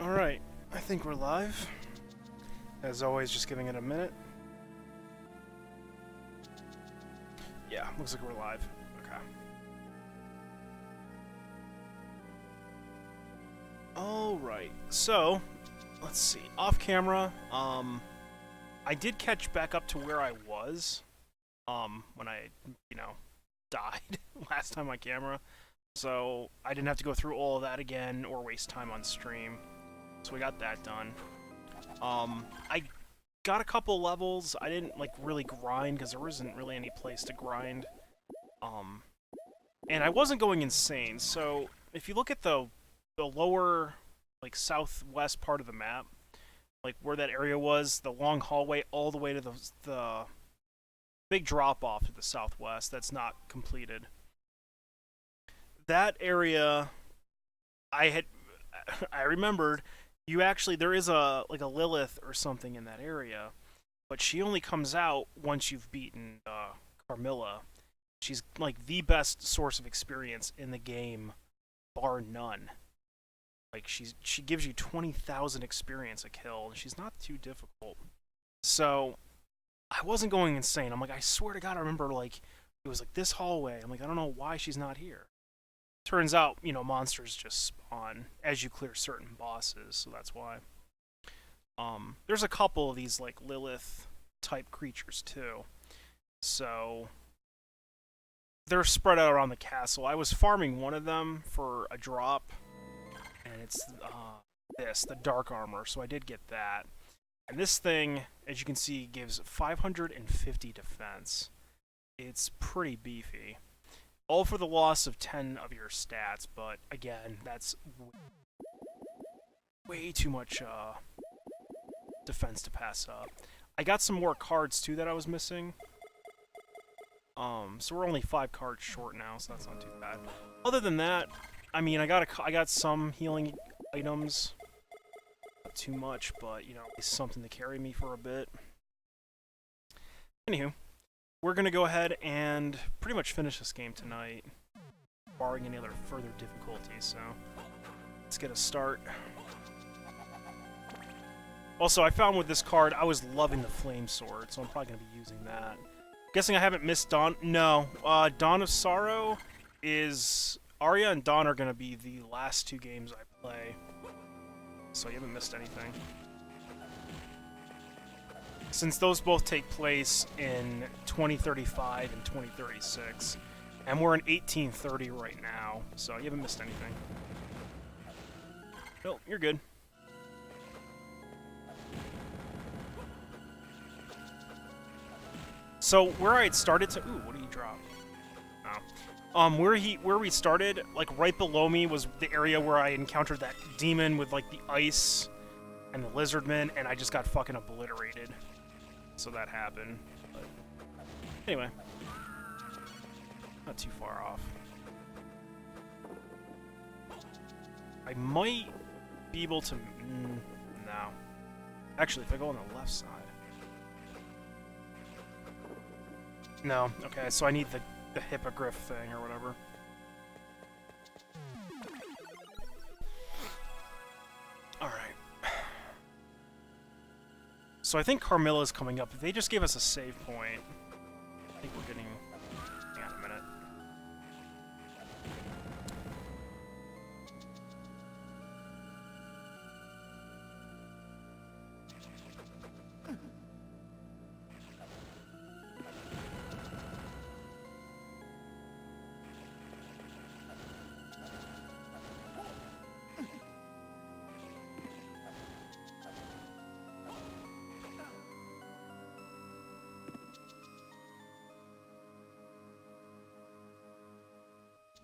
Alright, I think we're live. As always, just giving it a minute. Yeah, looks like we're live. Okay. Alright, so, let's see. Off camera, I did catch back up to where I was, when I, died last time on camera. So, I didn't have to go through all of that again or waste time on stream. So we got that done. I got a couple levels. I didn't, really grind, because there wasn't really any place to grind. And I wasn't going insane, so if you look at the lower, southwest part of the map, where that area was, the long hallway all the way to the big drop-off to the southwest that's not completed. That area, I remembered, there is a Lilith or something in that area, but she only comes out once you've beaten Carmilla. She's the best source of experience in the game, bar none. She gives you 20,000 experience a kill, and she's not too difficult. So I wasn't going insane. I'm I swear to God, I remember it was this hallway. I'm I don't know why she's not here. Turns out, monsters just spawn as you clear certain bosses, so that's why. There's a couple of these, Lilith-type creatures, too. So, they're spread out around the castle. I was farming one of them for a drop, and it's the Dark Armour, so I did get that. And this thing, as you can see, gives 550 defense. It's pretty beefy. All for the loss of 10 of your stats, but again, that's way too much defense to pass up. I got some more cards too that I was missing. So we're only 5 cards short now, so that's not too bad. Other than that, I mean, I got some healing items. Not too much, but it's something to carry me for a bit. Anywho. We're going to go ahead and pretty much finish this game tonight, barring any other further difficulties, so let's get a start. Also, I found with this card, I was loving the Flame Sword, so I'm probably going to be using that. Guessing I haven't missed Dawn? No. Dawn of Sorrow is... Arya and Dawn are going to be the last 2 games I play, so you haven't missed anything. Since those both take place in 2035 and 2036. And we're in 1830 right now, so you haven't missed anything. Nope, you're good. So, where I had started to... Ooh, what did he drop? Oh. Where we started, right below me was the area where I encountered that demon with, the ice and the lizardmen, and I just got fucking obliterated. So that happened. But anyway, not too far off. I might be able to... no. Actually, if I go on the left side... No. Okay, so I need the hippogriff thing or whatever. Alright. So I think Carmilla's coming up. If they just gave us a save point, I think we're getting... Hang on a minute.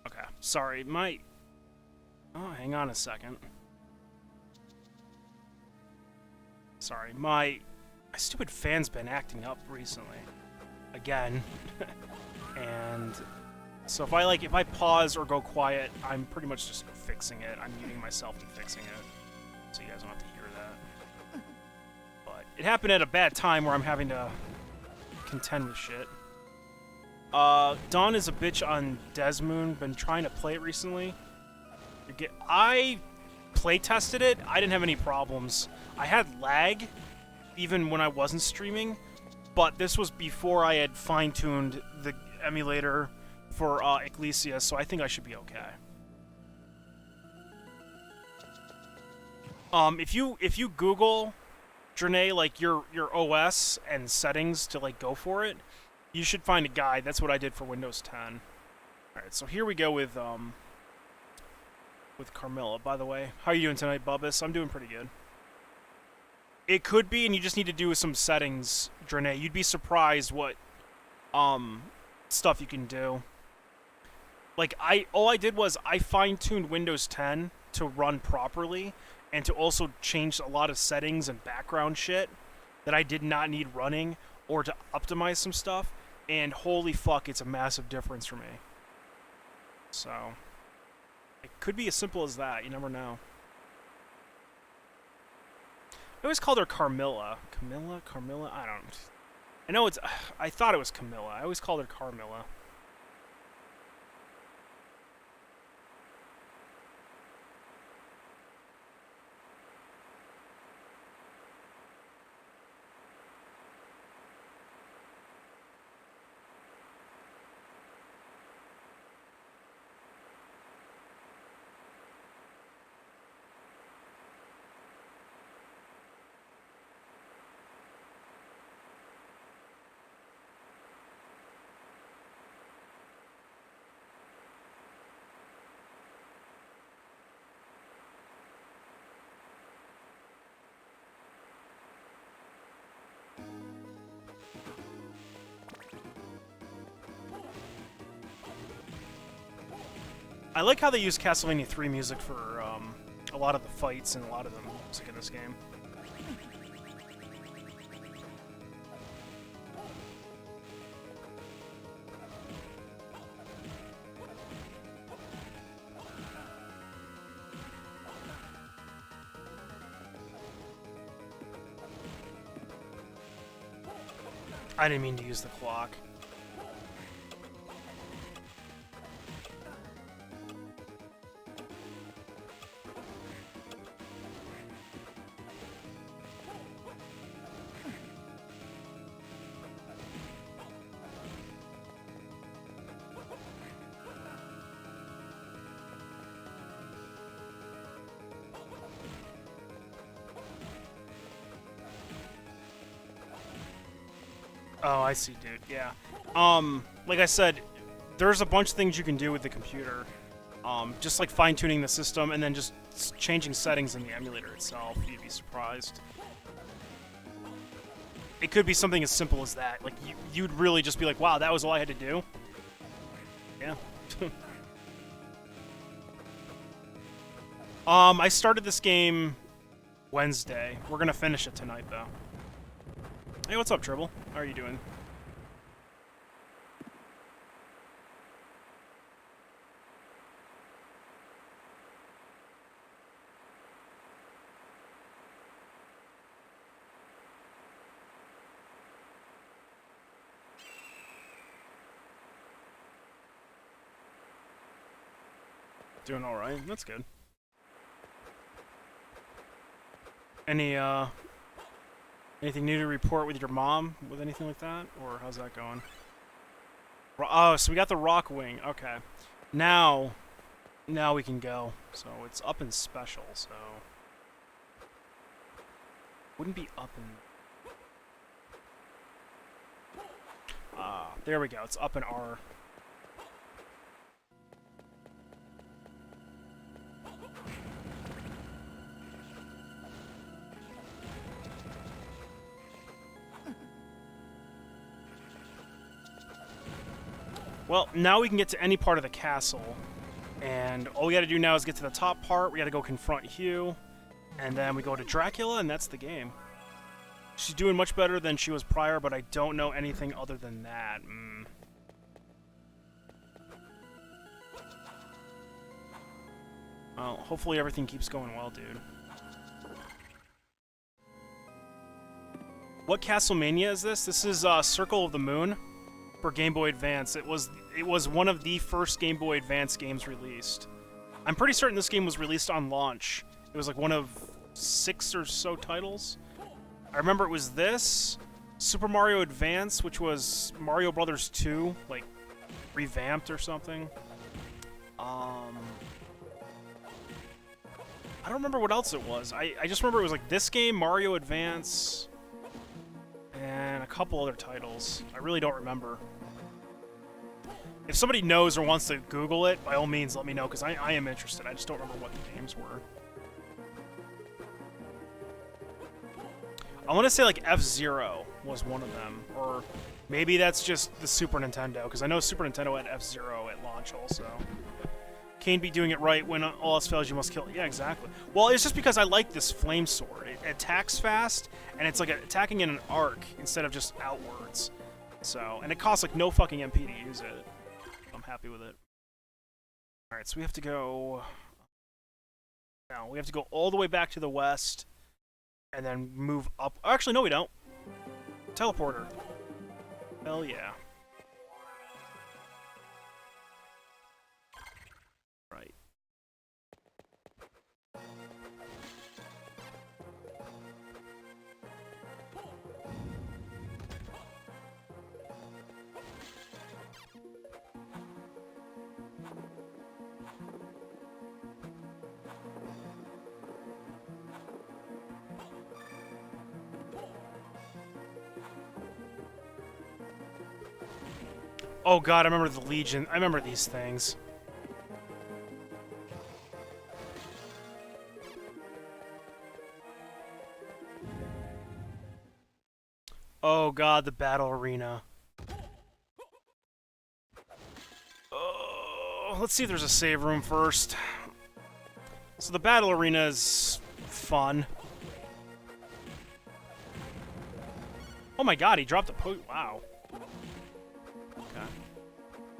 Okay, sorry, oh, hang on a second. Sorry, my stupid fan's been acting up recently. Again. And so if I pause or go quiet, I'm pretty much just fixing it. I'm muting myself and fixing it. So you guys don't have to hear that. But it happened at a bad time where I'm having to contend with shit. Dawn is a bitch on Desmoon. Been trying to play it recently. I play tested it, I didn't have any problems. I had lag, even when I wasn't streaming, but this was before I had fine-tuned the emulator for Ecclesia, so I think I should be okay. If you Google, Drene, like your OS and settings to like go for it, you should find a guide. That's what I did for Windows 10. All right, so here we go with Carmilla. By the way, how are you doing tonight, Bubbus? I'm doing pretty good. It could be, and you just need to do some settings, Drene. You'd be surprised what stuff you can do. Like all I did was I fine-tuned Windows 10 to run properly, and to also change a lot of settings and background shit that I did not need running, or to optimize some stuff, and holy fuck, it's a massive difference for me. So, it could be as simple as that, you never know. I always called her Carmilla. Carmilla? I don't... I know it's... I thought it was Camilla. I always called her Carmilla. I like how they use Castlevania 3 music for a lot of the fights and a lot of the music in this game. I didn't mean to use the clock. Oh, I see, dude. Yeah. Like I said, there's a bunch of things you can do with the computer. Just like fine-tuning the system and then just changing settings in the emulator itself. You'd be surprised. It could be something as simple as that. Like, you'd really just be like, wow, that was all I had to do? Yeah. I started this game Wednesday. We're gonna finish it tonight, though. Hey, what's up, Tribble? How are you doing? Doing alright. That's good. Anything new to report with your mom? With anything like that? Or how's that going? Oh, so we got the rock wing. Okay. Now we can go. So it's up in special, so... Wouldn't be up in... there we go. It's up in R. Well, now we can get to any part of the castle, and all we gotta do now is get to the top part, we gotta go confront Hugh, and then we go to Dracula, and that's the game. She's doing much better than she was prior, but I don't know anything other than that. Well, hopefully everything keeps going well, dude. What Castlevania is this? This is Circle of the Moon. For Game Boy Advance. It was one of the first Game Boy Advance games released. I'm pretty certain this game was released on launch It was like one of 6 or so titles. I remember it was this, Super Mario Advance, which was Mario Brothers 2, like revamped or something. I don't remember what else it was. I just remember it was like this game, Mario Advance, and a couple other titles. I really don't remember. If somebody knows or wants to Google it, by all means let me know, because I am interested. I just don't remember what the games were. I want to say like F-Zero was one of them, or maybe that's just the Super Nintendo, because I know Super Nintendo had F-Zero at launch also. Can't be doing it right. When all else fails, you must kill it. Yeah, exactly. Well, it's just because I like this flame sword. It attacks fast, and it's like attacking in an arc instead of just outwards. So, and it costs like no fucking MP to use it. I'm happy with it. Alright, so we have to go... Now, we have to go all the way back to the west, and then move up. Actually, no, we don't. Teleporter. Hell yeah. Right. Oh god, I remember the Legion. I remember these things. Oh god, the battle arena. Oh, let's see if there's a save room first. So the battle arena is fun. Oh my god, he dropped a wow. Okay.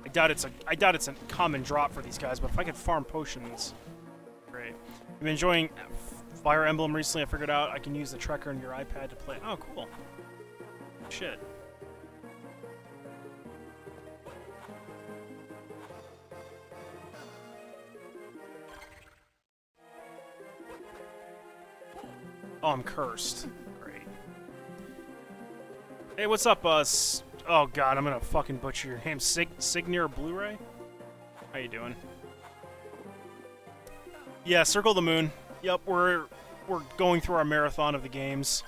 I doubt it's a common drop for these guys, but if I could farm potions, great. I've been enjoying Fire Emblem recently. I figured out I can use the tracker on your iPad to play. Oh, cool. Shit. Oh, I'm cursed. Great. Hey, what's up, oh god, I'm gonna fucking butcher your name. Signir Blu-ray? How you doing? Yeah, Circle the Moon. Yep, we're going through our marathon of the games.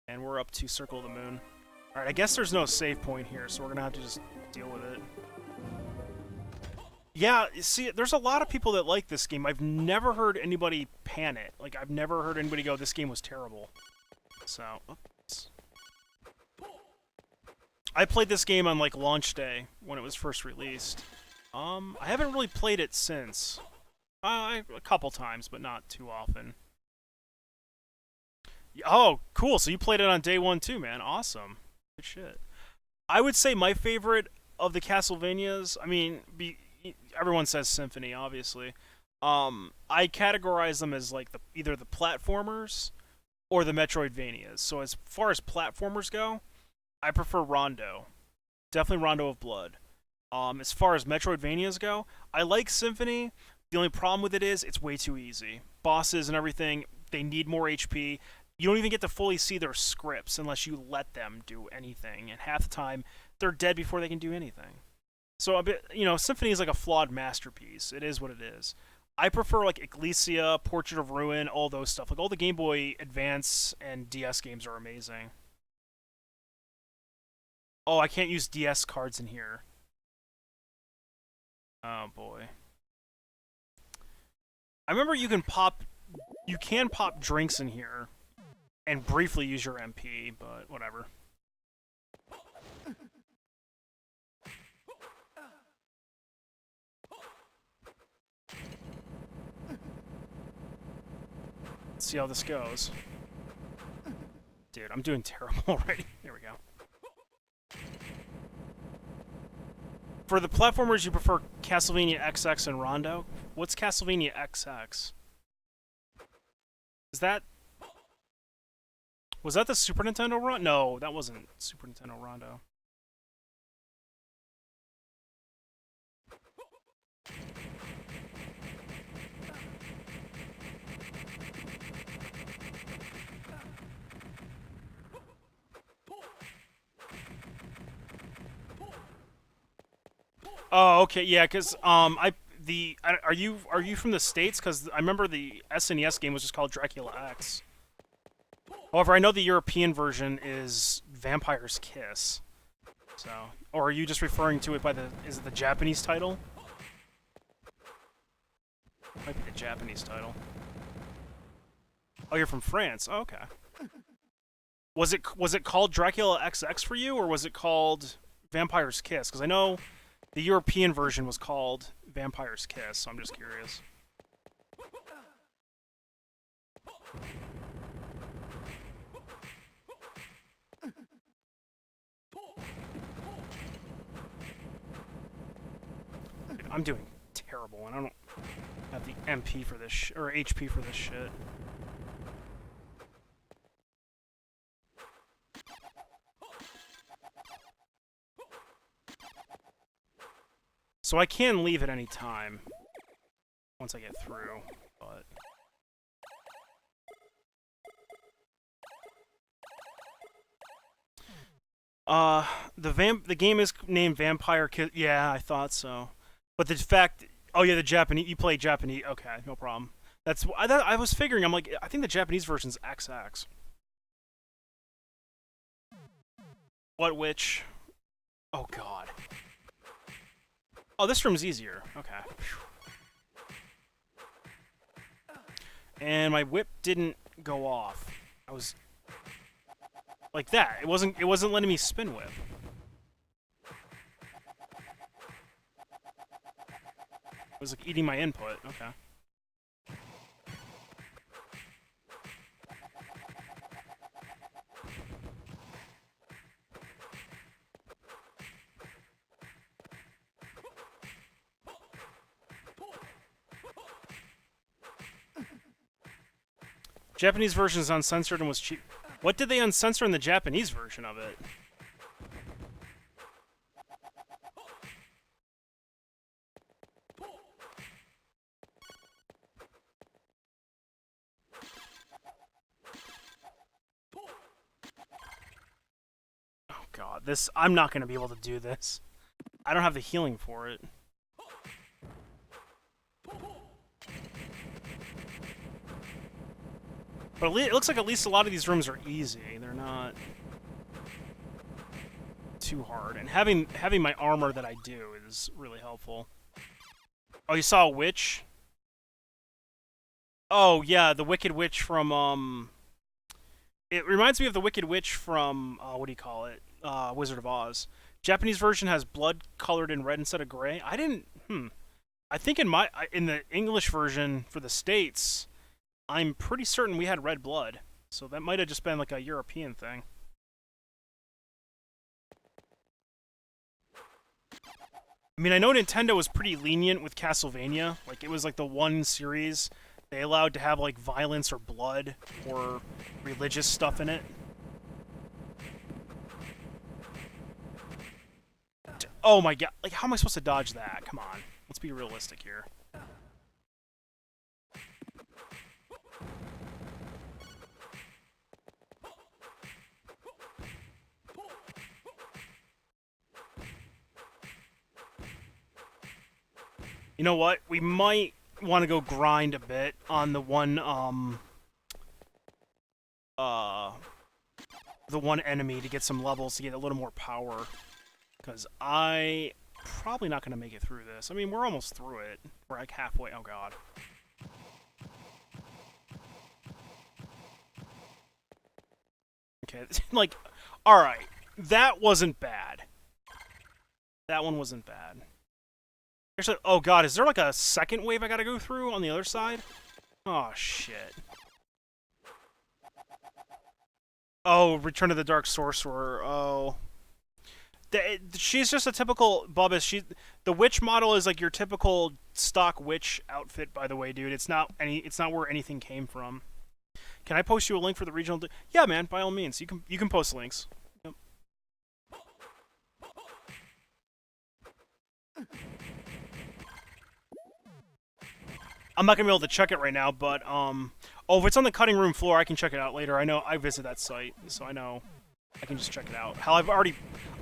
And we're up to Circle the Moon. Alright, I guess there's no save point here, so we're gonna have to just deal with it. Yeah, see, there's a lot of people that like this game. I've never heard anybody pan it. Like, I've never heard anybody go, this game was terrible. So, oops. I played this game on, like, launch day, when it was first released. I haven't really played it since. A couple times, but not too often. Oh, cool. So you played it on day one too, man. Awesome. Good shit. I would say my favorite of the Castlevanias, I mean, everyone says Symphony, obviously. I categorize them as like either the platformers or the Metroidvanias. So as far as platformers go, I prefer Rondo. Definitely Rondo of Blood. As far as Metroidvanias go, I like Symphony. The only problem with it is it's way too easy. Bosses and everything, they need more HP. You don't even get to fully see their scripts unless you let them do anything. And half the time, they're dead before they can do anything. So, Symphony is like a flawed masterpiece. It is what it is. I prefer, like, Ecclesia, Portrait of Ruin, all those stuff. Like, all the Game Boy Advance and DS games are amazing. Oh, I can't use DS cards in here. Oh, boy. I remember you can pop drinks in here and briefly use your MP, but whatever. Let's see how this goes. Dude, I'm doing terrible already. There we go. For the platformers, you prefer Castlevania XX and Rondo? What's Castlevania XX? Is that... Was that the Super Nintendo Rondo? No, that wasn't Super Nintendo Rondo. Oh, okay, yeah, because are you from the States? Because I remember the SNES game was just called Dracula X. However, I know the European version is Vampire's Kiss. So, or are you just referring to it by the? Is it the Japanese title? Might be the Japanese title. Oh, you're from France. Oh, okay. Was it called Dracula XX for you, or was it called Vampire's Kiss? Because I know the European version was called Vampire's Kiss, so I'm just curious. Dude, I'm doing terrible, and I don't have the MP for this or HP for this shit. So I can leave at any time once I get through, but the game is named Vampire Kiss. Yeah, I thought so. But the fact, oh yeah, the Japanese, you play Japanese. Okay, no problem. That's I was figuring. I'm like, I think the Japanese version's XX. What witch? Oh god. Oh, this room's easier. Okay. And my whip didn't go off. I was like that. It wasn't letting me spin whip. It was like eating my input. Okay. Japanese version is uncensored and was cheap. What did they uncensor in the Japanese version of it? Oh god, I'm not going to be able to do this. I don't have the healing for it. But it looks like at least a lot of these rooms are easy. They're not too hard. And having my armor that I do is really helpful. Oh, you saw a witch? Oh, yeah, the Wicked Witch from, It reminds me of the Wicked Witch from, what do you call it? Wizard of Oz. Japanese version has blood colored in red instead of gray. I didn't, I think in the English version for the States, I'm pretty certain we had red blood, so that might have just been like a European thing. I mean, I know Nintendo was pretty lenient with Castlevania. Like, it was like the one series they allowed to have like violence or blood or religious stuff in it. Oh my god, like how am I supposed to dodge that? Come on, let's be realistic here. You know what? We might want to go grind a bit on the one, the one enemy to get some levels to get a little more power. Because I probably not going to make it through this. I mean, we're almost through it. We're like halfway. Oh, God. Okay, like, alright. That wasn't bad. That one wasn't bad. Actually, oh god, is there like a second wave I gotta go through on the other side? Oh, shit. Oh, Return of the Dark Sorcerer. Oh. She's just a typical Bubbus. The witch model is like your typical stock witch outfit, by the way, dude. It's not where anything came from. Can I post you a link for the regional? Yeah, man, by all means. You can post links. Yep. I'm not gonna be able to check it right now, but oh, if it's on the cutting room floor, I can check it out later. I know I visit that site, so I know I can just check it out. Hell, I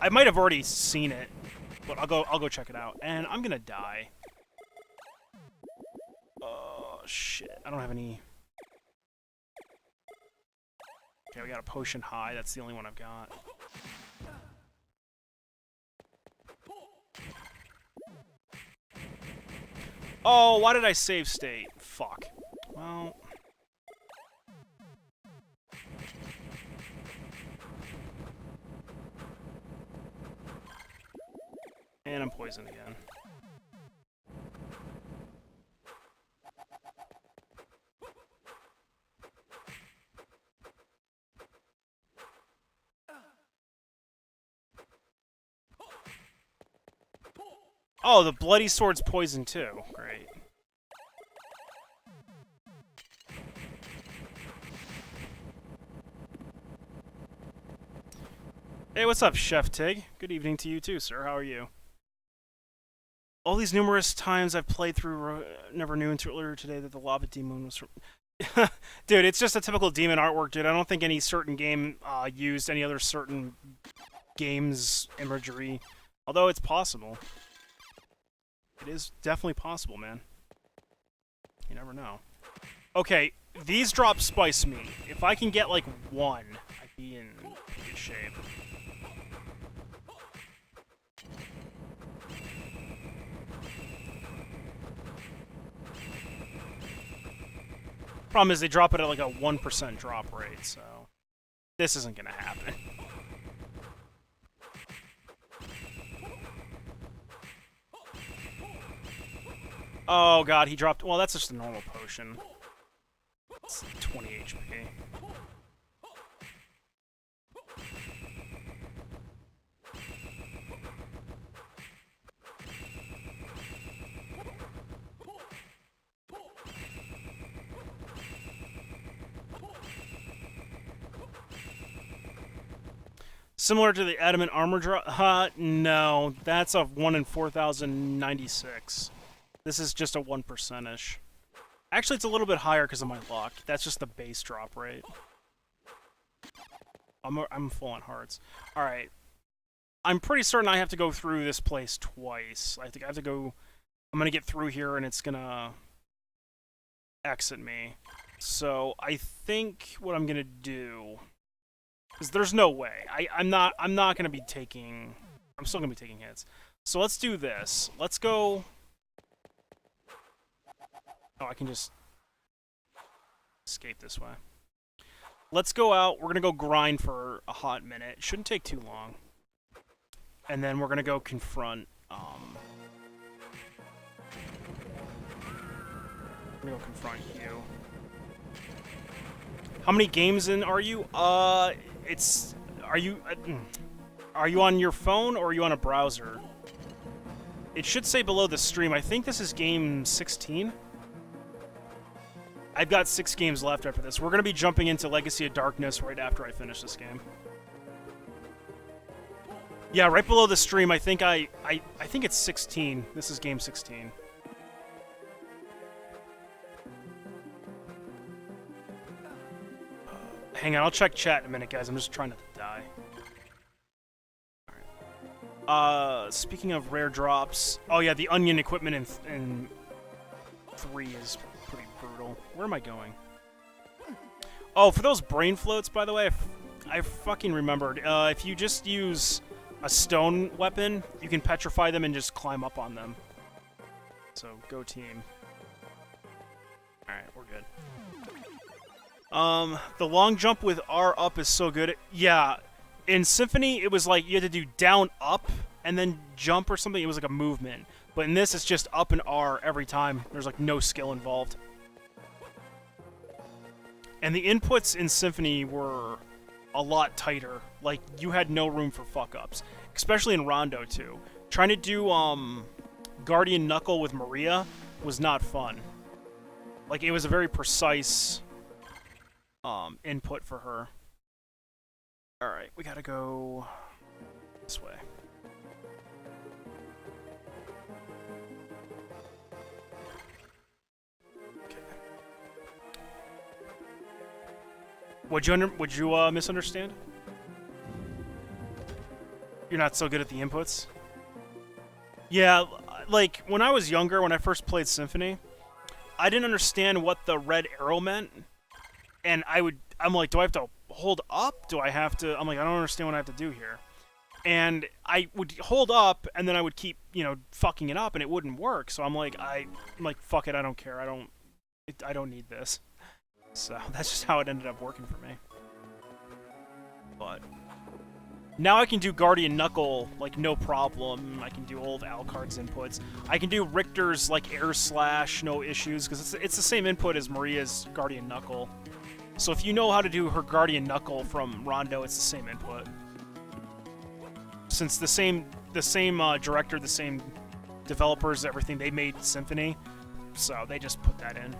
might have already seen it. But I'll go check it out. And I'm gonna die. Oh, shit. I don't have any... Okay, we got a potion high. That's the only one I've got. Oh, why did I save state? Fuck. Well... And I'm poisoned again. Oh, the bloody sword's poison too. Great. Hey, what's up, Chef Tig? Good evening to you too, sir. How are you? All these numerous times I've played through, never knew until earlier today that the lava demon was from... Dude, it's just a typical demon artwork, dude. I don't think any certain game used any other certain game's imagery. Although it's possible. It is definitely possible, man. You never know. Okay, these drop spice meat. If I can get, like, one, I'd be in good shape. Problem is, they drop it at, like, a 1% drop rate, so... This isn't gonna happen. Oh god, he dropped... Well, that's just a normal potion. It's 20 HP. Similar to the adamant armor drop? No. That's a 1 in 4,096. This is just a 1%ish. Actually, it's a little bit higher because of my luck. That's just the base drop rate. I'm full on hearts. Alright. I'm pretty certain I have to go through this place twice. I think I have to go... I'm going to get through here and it's going to exit me. So, I think what I'm going to do... Because there's no way. I'm not going to be taking... I'm still going to be taking hits. So let's do this. Let's go... Oh, I can just escape this way. Let's go out. We're going to go grind for a hot minute. It shouldn't take too long. And then we're going to go confront... I'm going to go confront you. How many games in are you? It's... Are you on your phone or are you on a browser? It should say below the stream. I think this is game 16. I've got 6 games left after this. We're going to be jumping into Legacy of Darkness right after I finish this game. Yeah, right below the stream, I think I think it's 16. This is game 16. Hang on, I'll check chat in a minute, guys. I'm just trying not to die. Alright. Speaking of rare drops... Oh yeah, the onion equipment in 3 is... pretty brutal. Where am I going? Oh, for those brain floats, by the way, I fucking remembered. If you just use a stone weapon, you can petrify them and just climb up on them. So, go team. Alright, we're good. The long jump with R up is so good. Yeah, in Symphony, it was like you had to do down, up, and then jump or something. It was like a movement. But in this, it's just up and R every time. There's, like, no skill involved. And the inputs in Symphony were a lot tighter. Like, you had no room for fuck-ups. Especially in Rondo, too. Trying to do, Guardian Knuckle with Maria was not fun. Like, it was a very precise, input for her. Alright, we gotta go this way. Would you misunderstand? You're not so good at the inputs? Yeah, like, when I was younger, when I first played Symphony, I didn't understand what the red arrow meant, and I'm like, do I have to hold up? Do I have to... I'm like, I don't understand what I have to do here. And I would hold up, and then I would keep, fucking it up, and it wouldn't work. So I'm like, fuck it, I don't care. I don't need this. So that's just how it ended up working for me. But now I can do Guardian Knuckle, like, no problem. I can do all of Alucard's inputs. I can do Richter's, like, air slash, no issues, because it's the same input as Maria's Guardian Knuckle. So if you know how to do her Guardian Knuckle from Rondo, it's the same input. Since the same director, the same developers, everything, they made Symphony, so they just put that in.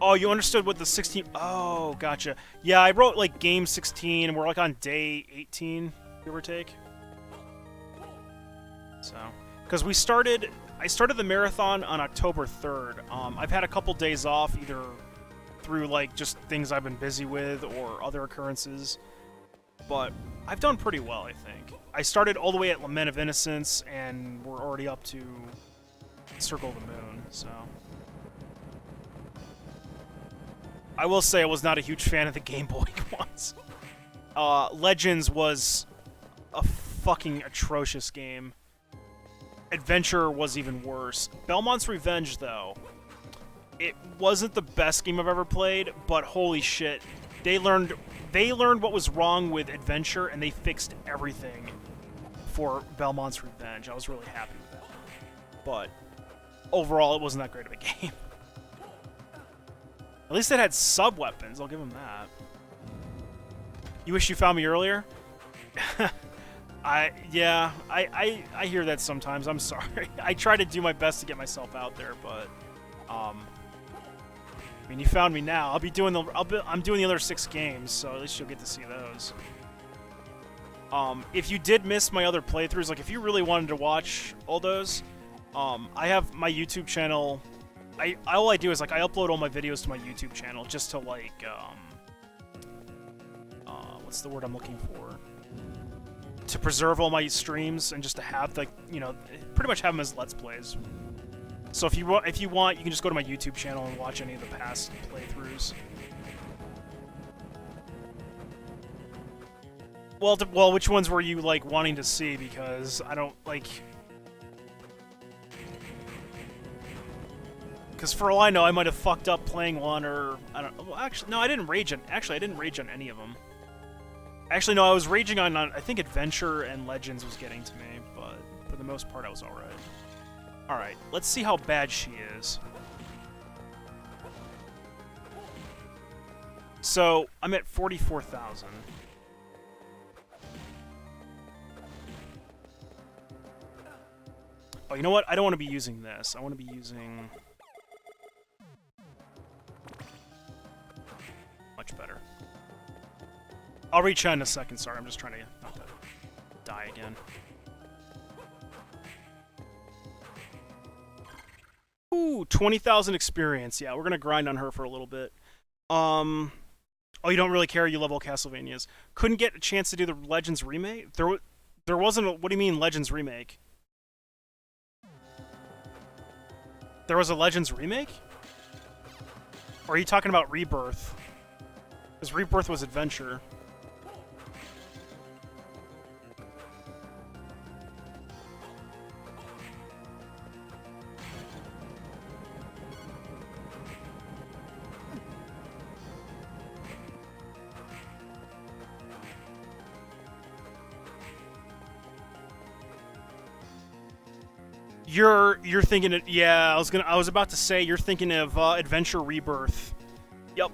Oh, you understood what the 16... Oh, gotcha. Yeah, I wrote, like, game 16, and we're, like, on day 18, give or take. So, because I started the marathon on October 3rd. I've had a couple days off, either through, like, just things I've been busy with or other occurrences. But I've done pretty well, I think. I started all the way at Lament of Innocence, and we're already up to Circle of the Moon, so... I will say I was not a huge fan of the Game Boy ones. Legends was a fucking atrocious game. Adventure was even worse. Belmont's Revenge, though, it wasn't the best game I've ever played, but holy shit, they learned what was wrong with Adventure, and they fixed everything for Belmont's Revenge. I was really happy with that. But overall, it wasn't that great of a game. At least it had sub-weapons, I'll give them that. You wish you found me earlier? I hear that sometimes, I'm sorry. I try to do my best to get myself out there, but, I mean, you found me now. I'm doing the other 6 games, so at least you'll get to see those. If you did miss my other playthroughs, like, if you really wanted to watch all those, I have my YouTube channel... all I do is, like, I upload all my videos to my YouTube channel just to, like, what's the word I'm looking for? To preserve all my streams and just to have, like, pretty much have them as Let's Plays. So if you want, you can just go to my YouTube channel and watch any of the past playthroughs. Well, which ones were you, like, wanting to see? Because I don't, like... Because for all I know, I might have fucked up playing one, or... I don't... Well, actually, no, I didn't rage on... Actually, I didn't rage on any of them. Actually, no, I was raging on... I think Adventure and Legends was getting to me, but for the most part, I was alright. Alright, let's see how bad she is. So, I'm at 44,000. Oh, you know what? I don't want to be using this. I want to be using... Much better. I'll reach out in a second, sorry, I'm just trying to not to die again. Ooh, 20,000 experience. Yeah, we're gonna grind on her for a little bit. Oh, you don't really care, you love all Castlevanias. Couldn't get a chance to do the Legends remake? There wasn't a... What do you mean, Legends remake? There was a Legends remake? Or are you talking about Rebirth? Because Rebirth was Adventure. You're thinking of... Yeah, I was about to say you're thinking of Adventure Rebirth. Yep.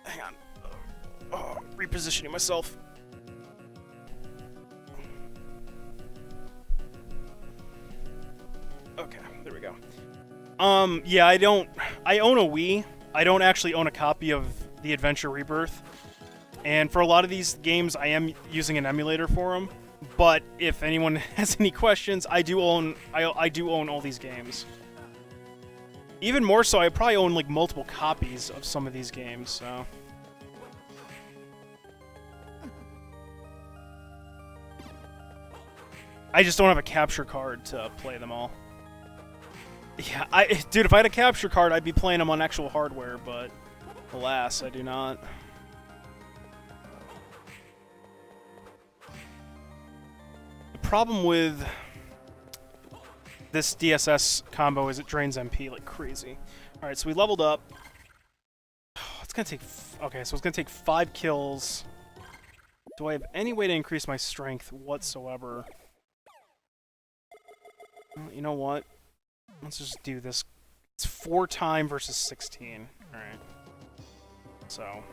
Hang on. Repositioning myself. Okay, there we go. Yeah, I own a Wii. I don't actually own a copy of the Adventure Rebirth. And for a lot of these games, I am using an emulator for them. But if anyone has any questions, I do own all these games. Even more so, I probably own like multiple copies of some of these games, so... I just don't have a capture card to play them all. Yeah, dude, if I had a capture card, I'd be playing them on actual hardware, but alas, I do not. The problem with this DSS combo is it drains MP like crazy. Alright, so we leveled up. It's gonna take... Okay, so it's gonna take 5 kills. Do I have any way to increase my strength whatsoever? Well, you know what? Let's just do this. It's 4 time versus 16. Alright. So.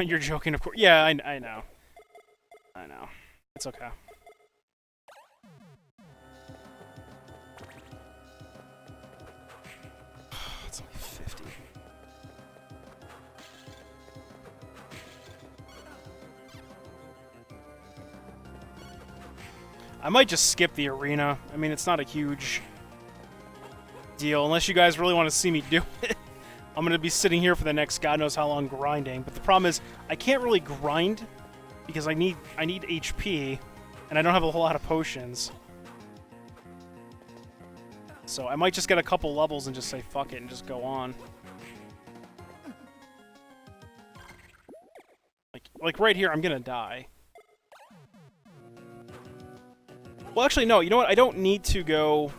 You're joking, of course. Yeah, I know. I know. It's okay. It's only 50. I might just skip the arena. I mean, it's not a huge deal, unless you guys really want to see me do it. I'm going to be sitting here for the next God knows how long grinding, but the problem is I can't really grind because I need HP, and I don't have a whole lot of potions. So I might just get a couple levels and just say fuck it and just go on. Like right here, I'm going to die. Well, actually, no. You know what? I don't need to go...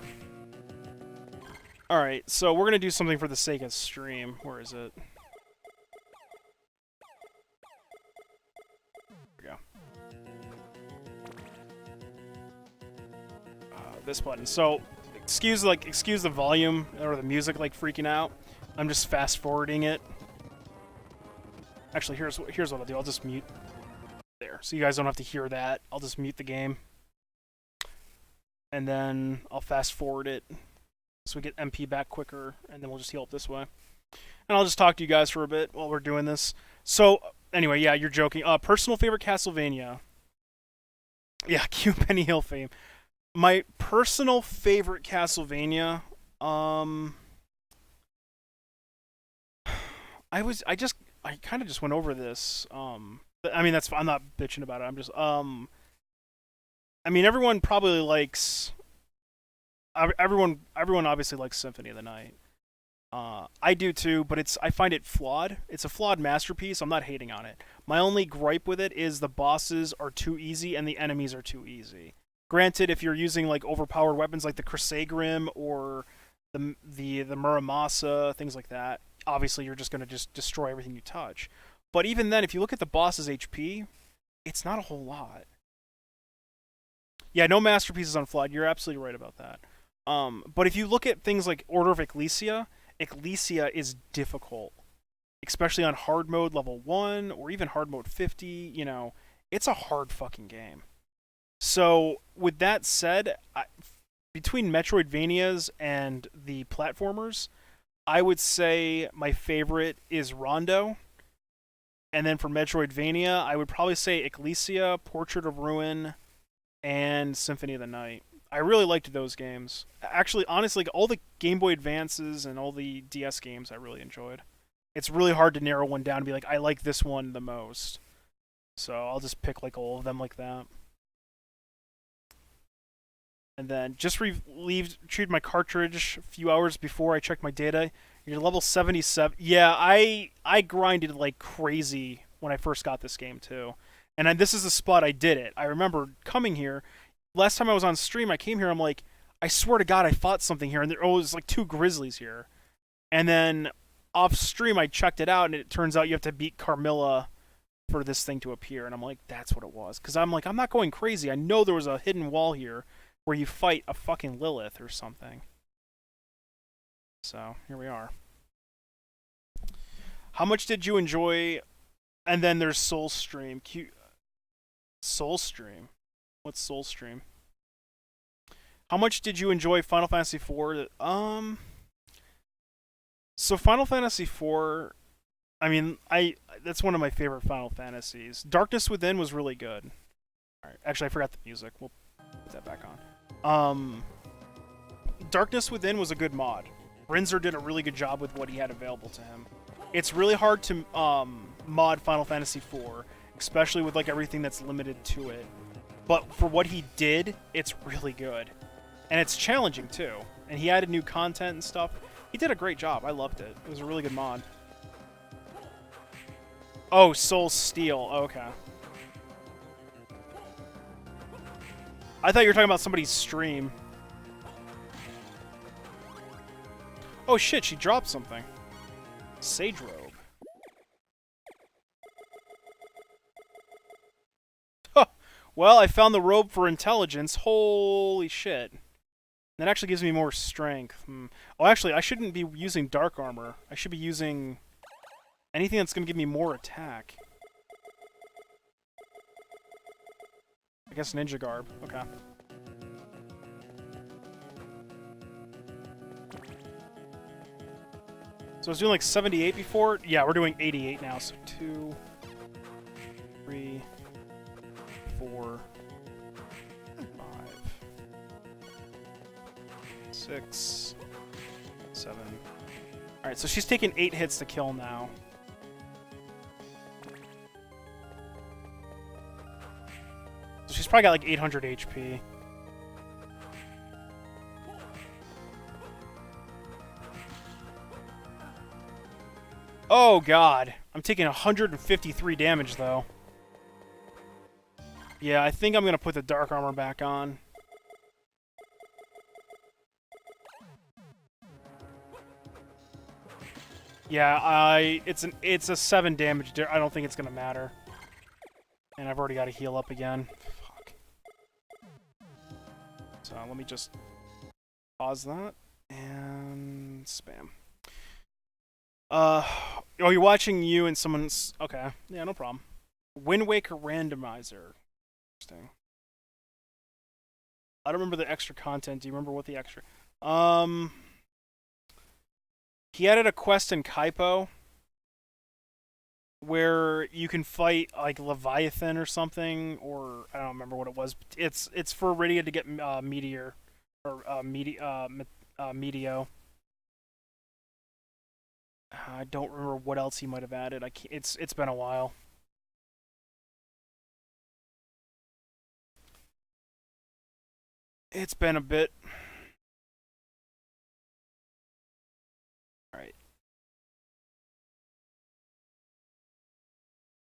Alright, so we're going to do something for the sake of stream. Where is it? There we go. This button. So, excuse the volume or the music like freaking out. I'm just fast forwarding it. Actually, here's what I'll do. I'll just mute there, so you guys don't have to hear that. I'll just mute the game. And then I'll fast forward it so we get MP back quicker, and then we'll just heal up this way. And I'll just talk to you guys for a bit while we're doing this. So, anyway, yeah, you're joking. Personal favorite Castlevania. Yeah, cue Penny Hill fame. My personal favorite Castlevania, I kind of just went over this. I mean, I'm not bitching about it. I'm just, I mean, everyone probably likes... Everyone obviously likes Symphony of the Night. I do too, but I find it flawed. It's a flawed masterpiece. I'm not hating on it. My only gripe with it is the bosses are too easy and the enemies are too easy. Granted, if you're using like overpowered weapons like the Crissaegrim or the Muramasa, things like that, obviously you're just going to just destroy everything you touch. But even then, if you look at the boss's HP, it's not a whole lot. Yeah, no masterpieces on Flood. You're absolutely right about that. But if you look at things like Order of Ecclesia, Ecclesia is difficult. Especially on hard mode level 1, or even hard mode 50, you know, it's a hard fucking game. So, with that said, between Metroidvanias and the platformers, I would say my favorite is Rondo. And then for Metroidvania, I would probably say Ecclesia, Portrait of Ruin, and Symphony of the Night. I really liked those games. Actually, honestly, all the Game Boy Advances and all the DS games I really enjoyed. It's really hard to narrow one down and be like, I like this one the most. So I'll just pick like all of them like that. And then just retrieved my cartridge a few hours before I checked my data. You're level 77. Yeah, I grinded like crazy when I first got this game too. And this is the spot I did it. I remember coming here. Last time I was on stream, I came here, I'm like, I swear to God, I fought something here. And there was like 2 grizzlies here. And then off stream, I checked it out, and it turns out you have to beat Carmilla for this thing to appear. And I'm like, that's what it was. Because I'm like, I'm not going crazy. I know there was a hidden wall here where you fight a fucking Lilith or something. So, here we are. How much did you enjoy... And then there's Soulstream. Soulstream? What's Soulstream? How much did you enjoy Final Fantasy IV? So Final Fantasy IV... I mean, that's one of my favorite Final Fantasies. Darkness Within was really good. Alright, actually, I forgot the music. We'll put that back on. Darkness Within was a good mod. Brinzer did a really good job with what he had available to him. It's really hard to mod Final Fantasy IV, especially with like everything that's limited to it. but for what he did, it's really good. And it's challenging, too. And he added new content and stuff. He did a great job. I loved it. It was a really good mod. Oh, Soul Steel. Okay. I thought you were talking about somebody's stream. Oh shit, she dropped something. Sage Robe. Huh. Well, I found the robe for intelligence. Holy shit. That actually gives me more strength. Oh, actually, I shouldn't be using dark armor. I should be using anything that's going to give me more attack. I guess ninja garb. Okay. So I was doing like 78 before. Yeah, we're doing 88 now. So 2, 3, 4, 5, 6, 7. Alright, so she's taking 8 hits to kill now. So she's probably got like 800 HP. Oh god. I'm taking 153 damage though. Yeah, I think I'm gonna put the dark armor back on. Yeah, it's a 7 damage. I don't think it's gonna matter. And I've already got to heal up again. Fuck. So let me just pause that and spam. Oh, you're watching you and someone's... Okay, yeah, no problem. Wind Waker Randomizer. Interesting. I don't remember the extra content. Do you remember what the extra... He added a quest in Kaipo where you can fight like Leviathan or something, or I don't remember what it was. It's for Iridia to get Meteor or Meteo. I don't remember what else he might have added. It's been a while. It's been a bit. All right.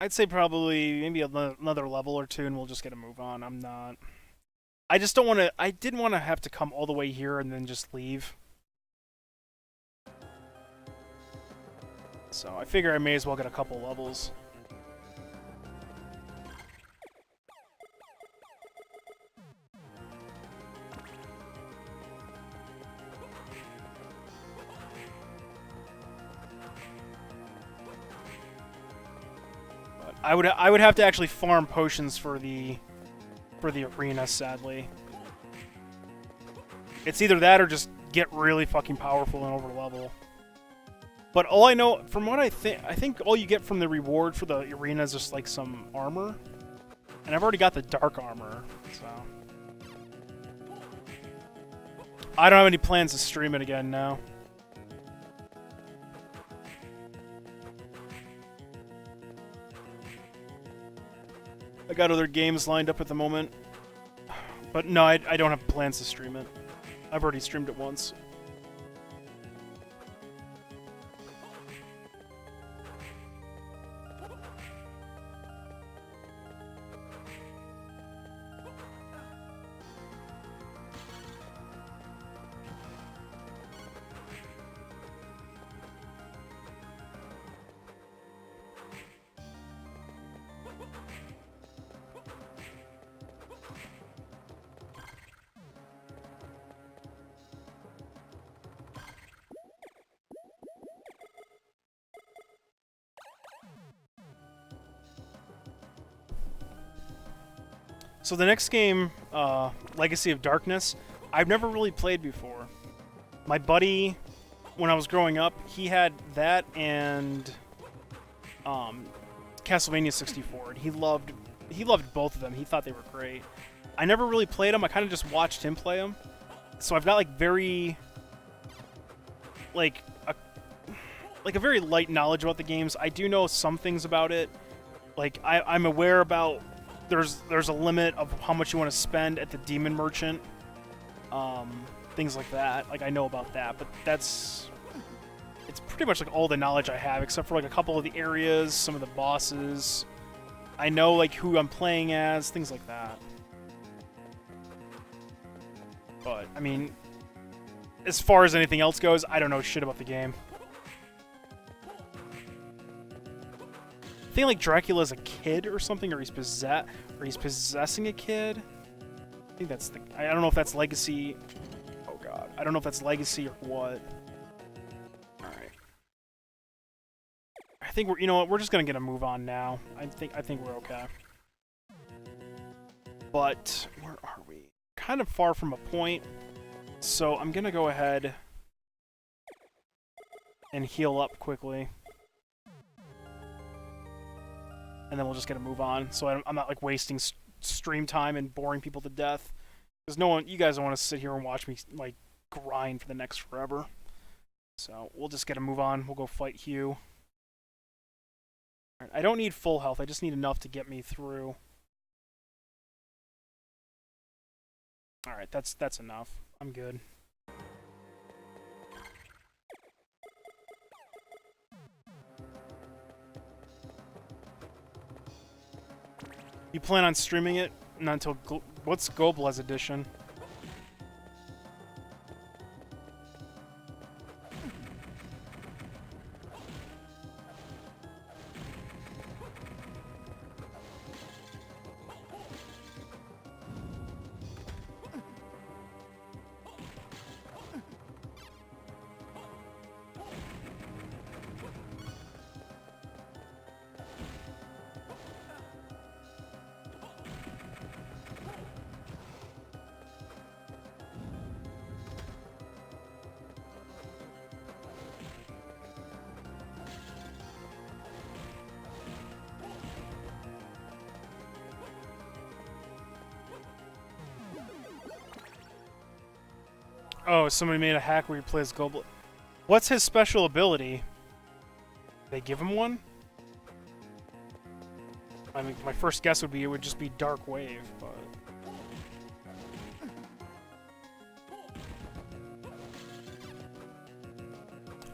I'd say probably maybe another level or two, and we'll just get a move on. I'm not. I just don't want to. I didn't want to have to come all the way here and then just leave. So I figure I may as well get a couple levels. But I would have to actually farm potions for the arena, sadly. It's either that or just get really fucking powerful and over level. But all I know, from what I think all you get from the reward for the arena is just like some armor. And I've already got the dark armor, so... I don't have any plans to stream it again now. I got other games lined up at the moment. But no, I don't have plans to stream it. I've already streamed it once. So the next game, Legacy of Darkness, I've never really played before. My buddy, when I was growing up, he had that and Castlevania 64, and he loved both of them. He thought they were great. I never really played them. I kind of just watched him play them. So I've got like very a very light knowledge about the games. I do know some things about it. Like I'm aware about there's a limit of how much you want to spend at the demon merchant. Things like that. Like, I know about that, but it's pretty much like all the knowledge I have, except for like a couple of the areas, some of the bosses. I know like who I'm playing as, things like that. But I mean, as far as anything else goes, I don't know shit about the game. I think like Dracula's a kid or something, or he's possessing a kid. I think that's the. I don't know if that's Legacy. Oh god, I don't know if that's Legacy or what. All right. I think we're. You know what? We're just gonna get a move on now. I think we're okay. But where are we? Kind of far from a point, so I'm gonna go ahead and heal up quickly. And then we'll just get a move on, so I'm not like wasting stream time and boring people to death. Because you guys don't want to sit here and watch me like grind for the next forever. So we'll just get a move on. We'll go fight Hugh. Alright, I don't need full health. I just need enough to get me through. Alright, that's enough. I'm good. You plan on streaming it? Not until... What's Gobla's edition? Oh, somebody made a hack where he plays Goblet. What's his special ability? They give him one? I mean, my first guess would be it would just be Dark Wave, but...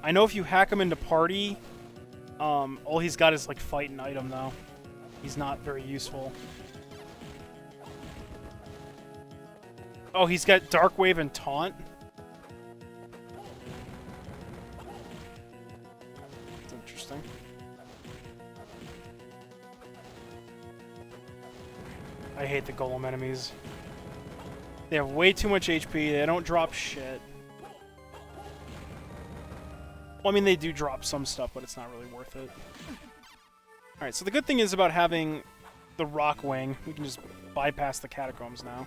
I know if you hack him into party, all he's got is, like, fight and item, though. He's not very useful. Oh, he's got Dark Wave and Taunt? That's interesting. I hate the Golem enemies. They have way too much HP, they don't drop shit. Well, I mean, they do drop some stuff, but it's not really worth it. Alright, so the good thing is about having the Rock Wing, we can just bypass the catacombs now.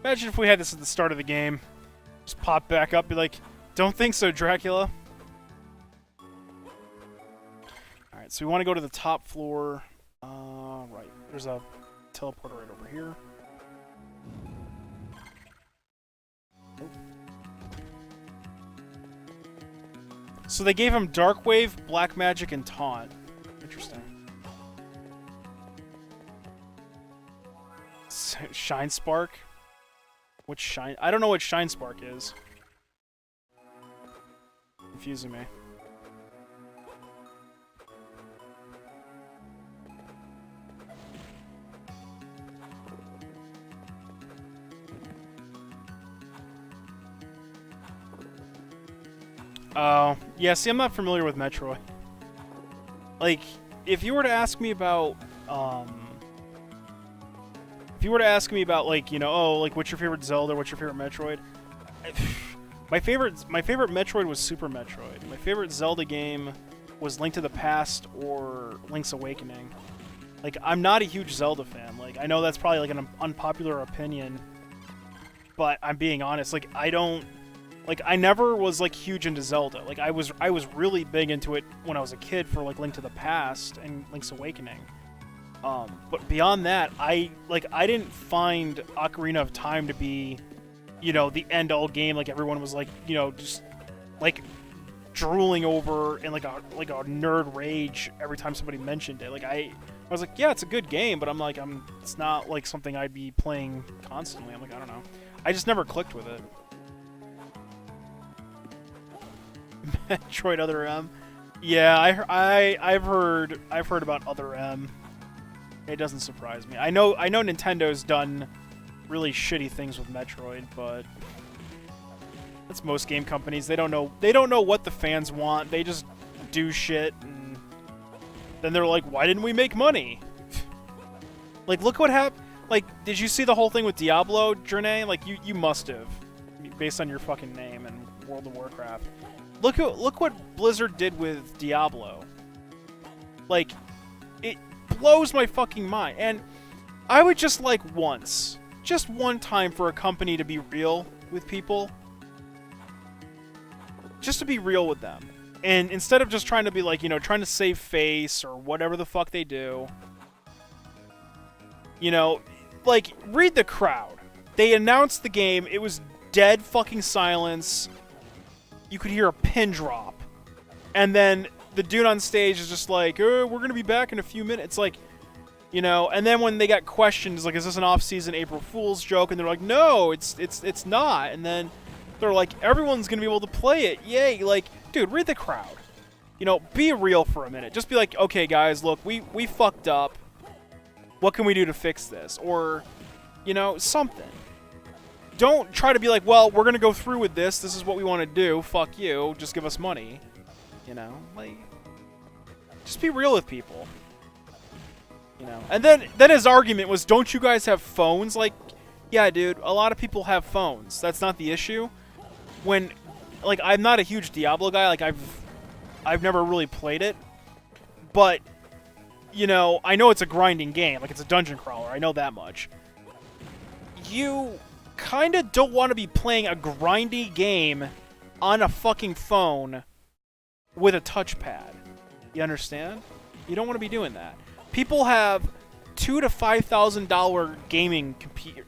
Imagine if we had this at the start of the game. Just pop back up, be like, don't think so, Dracula. Alright, so we want to go to the top floor. Right. There's a teleporter right over here. So they gave him Dark Wave, Black Magic, and Taunt. Interesting. Shine Spark? What's Shine? I don't know what Shine Spark is. Confusing me. Oh, yeah, see, I'm not familiar with Metroid. Like, if you were to ask me about, like, you know, oh, like, what's your favorite Zelda, what's your favorite Metroid? My favorite Metroid was Super Metroid. My favorite Zelda game was Link to the Past or Link's Awakening. Like, I'm not a huge Zelda fan. Like, I know that's probably, like, an unpopular opinion, but I'm being honest. Like, I never was, like, huge into Zelda. Like, I was really big into it when I was a kid for, like, Link to the Past and Link's Awakening. But beyond that, I didn't find Ocarina of Time to be you know, the end-all game, like, everyone was, like, you know, just, like, drooling over in, like a nerd rage every time somebody mentioned it. Like, I was like, yeah, it's a good game, but I'm like, it's not, like, something I'd be playing constantly. I'm like, I don't know. I just never clicked with it. Metroid Other M. Yeah, I've heard about Other M. It doesn't surprise me. I know Nintendo's done really shitty things with Metroid, but that's most game companies. They don't know what the fans want. They just do shit, and then they're like, why didn't we make money? Like, look what happened. Like, did you see the whole thing with Diablo, Jernay? Like, you must have, based on your fucking name and World of Warcraft. Look what Blizzard did with Diablo. Like, it blows my fucking mind. And I would just like just one time for a company to be real with people. Just to be real with them. And instead of just trying to be like, you know, trying to save face or whatever the fuck they do. You know, like, read the crowd. They announced the game, it was dead fucking silence. You could hear a pin drop. And then the dude on stage is just like, oh, we're gonna be back in a few minutes. Like, you know, and then when they got questions, like, is this an off-season April Fool's joke? And they're like, no, it's not. And then they're like, everyone's gonna be able to play it. Yay. Like, dude, read the crowd. You know, be real for a minute. Just be like, okay, guys, look, we fucked up. What can we do to fix this? Or, you know, something. Don't try to be like, well, we're going to go through with this. This is what we want to do. Fuck you. Just give us money. You know? Like, just be real with people. You know? And then his argument was, don't you guys have phones? Like, yeah, dude, a lot of people have phones. That's not the issue. When, like, I'm not a huge Diablo guy. Like, I've never really played it. But, you know, I know it's a grinding game. Like, it's a dungeon crawler. I know that much. You kind of don't want to be playing a grindy game on a fucking phone with a touchpad. You understand? You don't want to be doing that. People have $2,000 to $5,000 gaming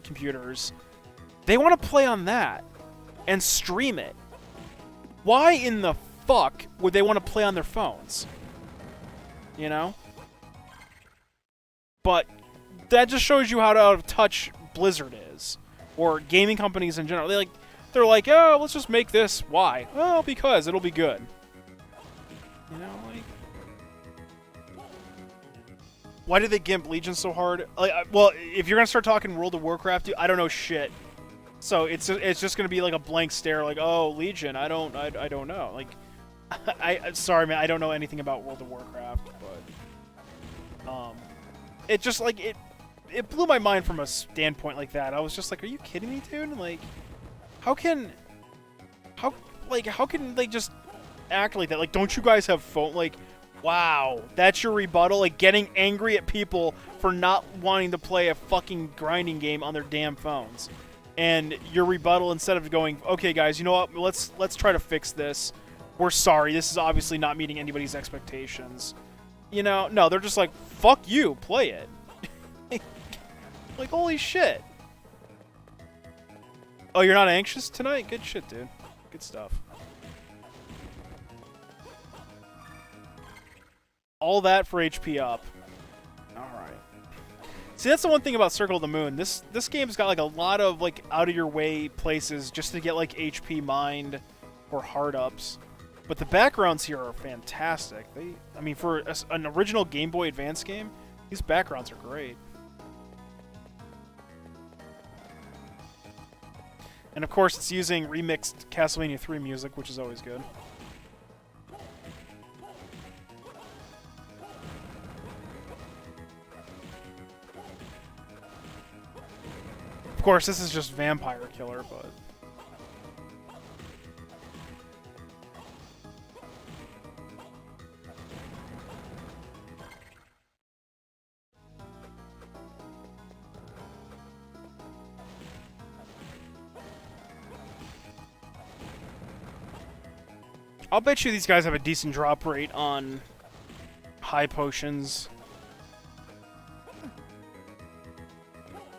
computers. They want to play on that and stream it. Why in the fuck would they want to play on their phones? You know? But that just shows you how out of touch Blizzard is. Or gaming companies in general. They're like, oh, let's just make this. Why? Well, because it'll be good. You know, like, why did they gimp Legion so hard? Like, well, if you're gonna start talking World of Warcraft, dude, I don't know shit. So it's just gonna be like a blank stare, like, oh, Legion, I don't know. Like, I'm sorry, man, I don't know anything about World of Warcraft, but it just like it blew my mind from a standpoint like that. I was just like, are you kidding me, dude? Like, how can they just act like that? Like, don't you guys have phone? Like, wow, that's your rebuttal? Like, getting angry at people for not wanting to play a fucking grinding game on their damn phones. And your rebuttal, instead of going, okay, guys, you know what? Let's try to fix this. We're sorry. This is obviously not meeting anybody's expectations. You know, no, they're just like, fuck you, play it. Like, holy shit. Oh, you're not anxious tonight? Good shit, dude. Good stuff. All that for HP up. Alright. See, that's the one thing about Circle of the Moon. This game's got, like, a lot of, like, out-of-your-way places just to get, like, HP mined or hard-ups. But the backgrounds here are fantastic. I mean, for an original Game Boy Advance game, these backgrounds are great. And of course, it's using remixed Castlevania 3 music, which is always good. Of course, this is just Vampire Killer, but... I'll bet you these guys have a decent drop rate on high potions.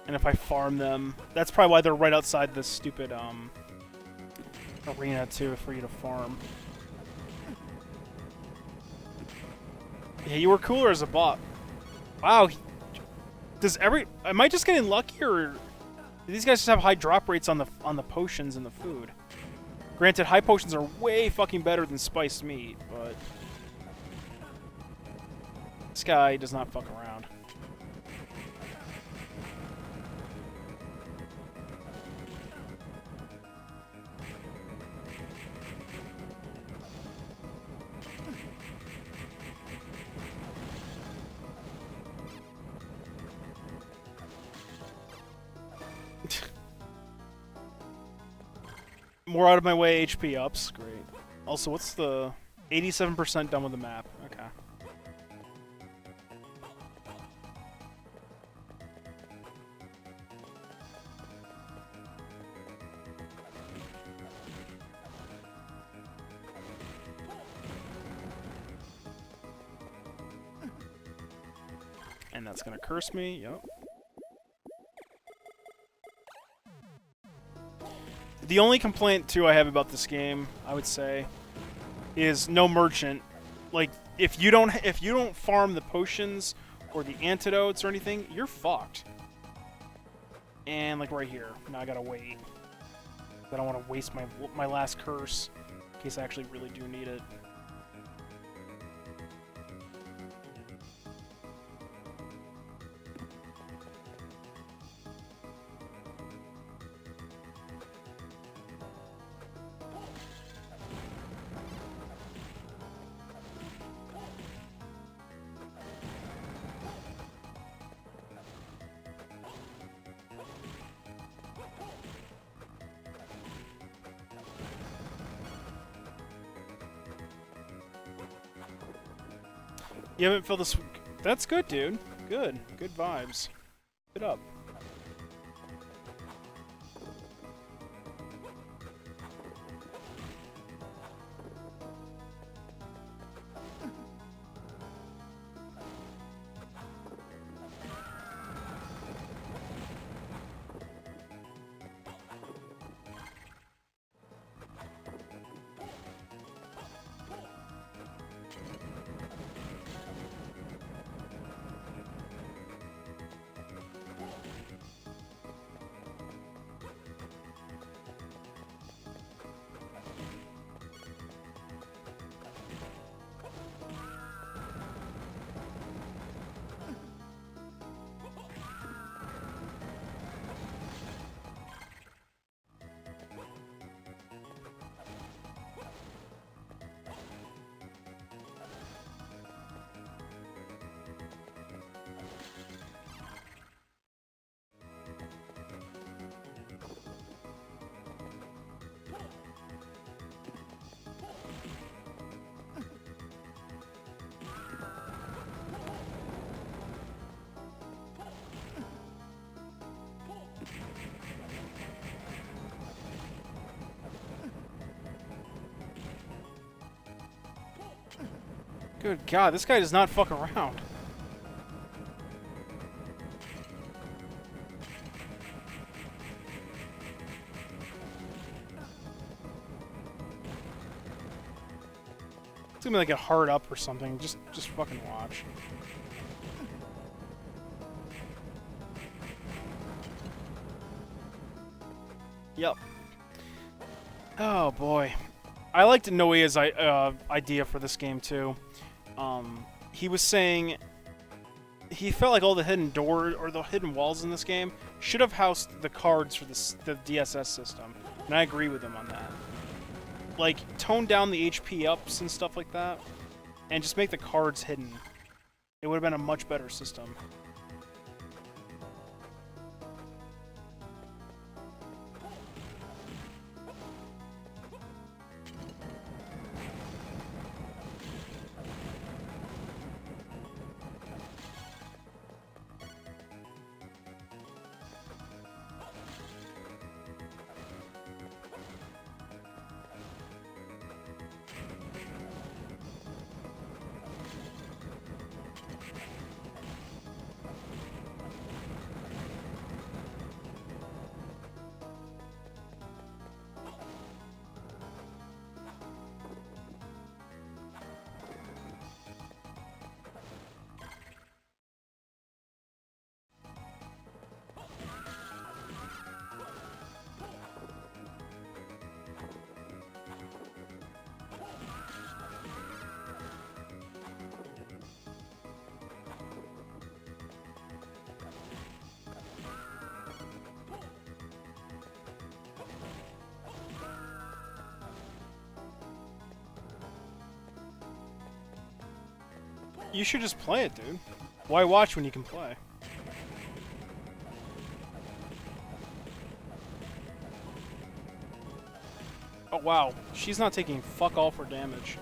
And if I farm them, that's probably why they're right outside this stupid arena too, for you to farm. Yeah, you were cooler as a bot. Wow. Am I just getting lucky, or do these guys just have high drop rates on the potions and the food? Granted, high potions are way fucking better than spiced meat, but this guy does not fuck around. More out of my way HP ups, great. Also, what's the 87% done with the map? Okay. And that's gonna curse me, yep. The only complaint, too, I have about this game, I would say, is no merchant. Like, if you don't farm the potions or the antidotes or anything, you're fucked. And, like, right here. Now I gotta wait. I don't want to waste my last curse, in case I actually really do need it. You haven't filled this... That's good, dude. Good. Good vibes. Good up. Good God, this guy does not fuck around. It's gonna be like a hard up or something. Just fucking watch. Yep. Oh boy. I liked Noea's idea for this game too. He was saying he felt like all the hidden doors or the hidden walls in this game should have housed the cards for the DSS system, and I agree with him on that. Like, tone down the HP ups and stuff like that, and just make the cards hidden. It would have been a much better system. You should just play it, dude. Why watch when you can play? Oh, wow. She's not taking fuck all for damage.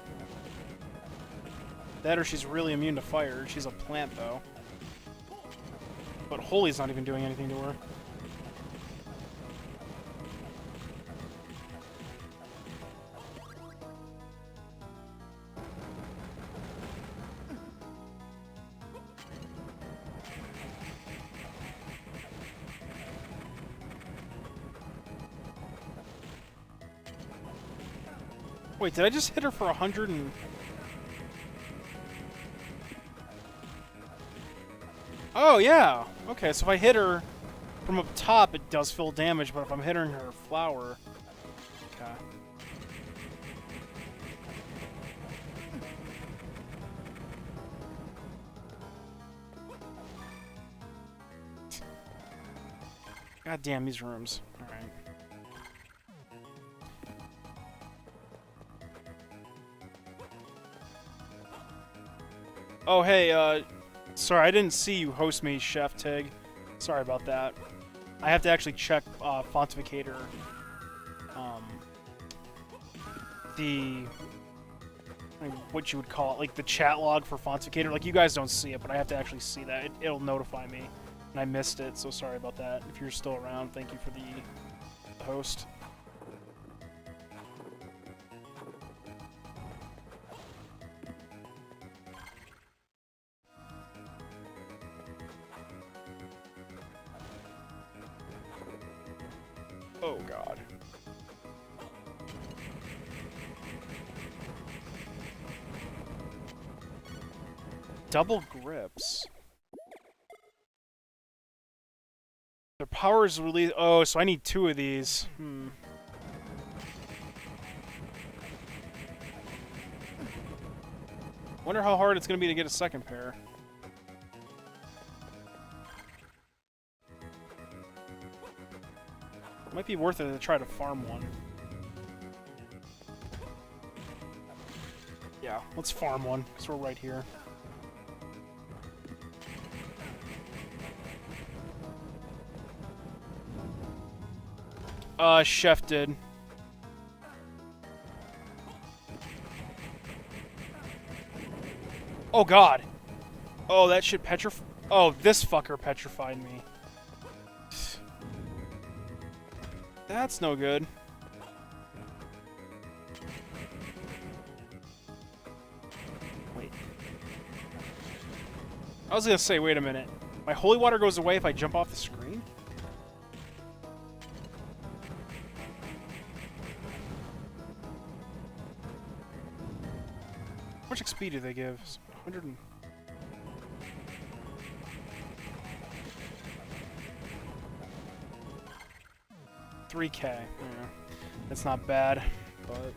That or she's really immune to fire. She's a plant, though. But Holy's not even doing anything to her. Wait, did I just hit her for 100 and... Oh, yeah! Okay, so if I hit her from up top, it does full damage, but if I'm hitting her flower... Okay. God damn these rooms. Alright. Oh, hey, sorry, I didn't see you host me, Chef Tig. Sorry about that. I have to actually check, Fontificator, what you would call it, like, the chat log for Fontificator. Like, you guys don't see it, but I have to actually see that. It'll notify me, and I missed it, so sorry about that. If you're still around, thank you for the host. Oh, God. Double grips. Their power is released. Oh, so I need 2 of these. Wonder how hard it's going to be to get a second pair. Might be worth it to try to farm one. Yeah, let's farm one, because we're right here. Chef did. Oh, God. Oh, that shit petrified. Oh, this fucker petrified me. That's no good. Wait. I was gonna say, wait a minute. My holy water goes away if I jump off the screen? How much XP do they give? 100 and... 3K. Yeah. That's not bad, but...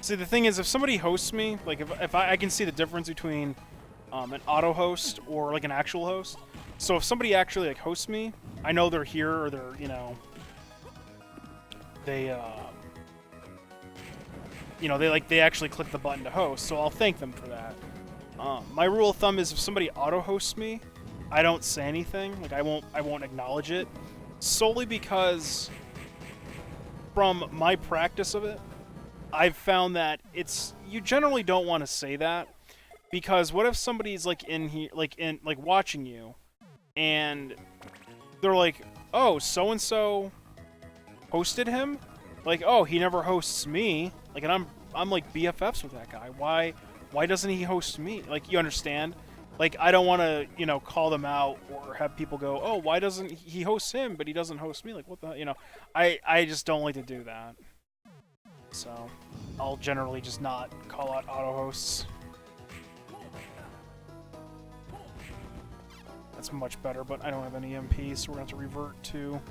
See, the thing is, if somebody hosts me, like, if I can see the difference between an auto host or, like, an actual host. So if somebody actually, like, hosts me, I know they're here, or they're, you know, they, you know, they actually click the button to host, so I'll thank them for that. My rule of thumb is if somebody auto-hosts me, I don't say anything, like, I won't acknowledge it, solely because, from my practice of it, I've found that you generally don't want to say that, because what if somebody's, like, in here, like, watching you, and they're like, oh, so-and-so hosted him? Like, oh, he never hosts me. Like, and I'm like BFFs with that guy. Why doesn't he host me? Like, you understand? Like, I don't want to, you know, call them out or have people go, oh, why doesn't he host him, but he doesn't host me? Like, what the, you know? I just don't like to do that. So, I'll generally just not call out auto-hosts. That's much better, but I don't have any MP, so we're going to have to revert to...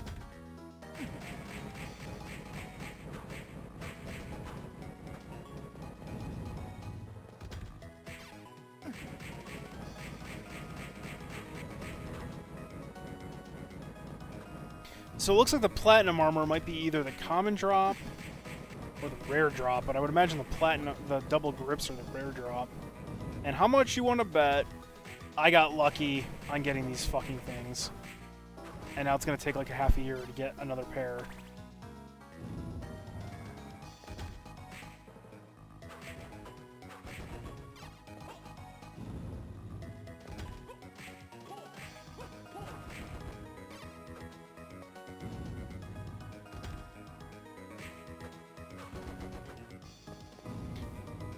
So it looks like the platinum armor might be either the common drop or the rare drop, but I would imagine the double grips are the rare drop. And how much you want to bet I got lucky on getting these fucking things. And now it's going to take like a half a year to get another pair.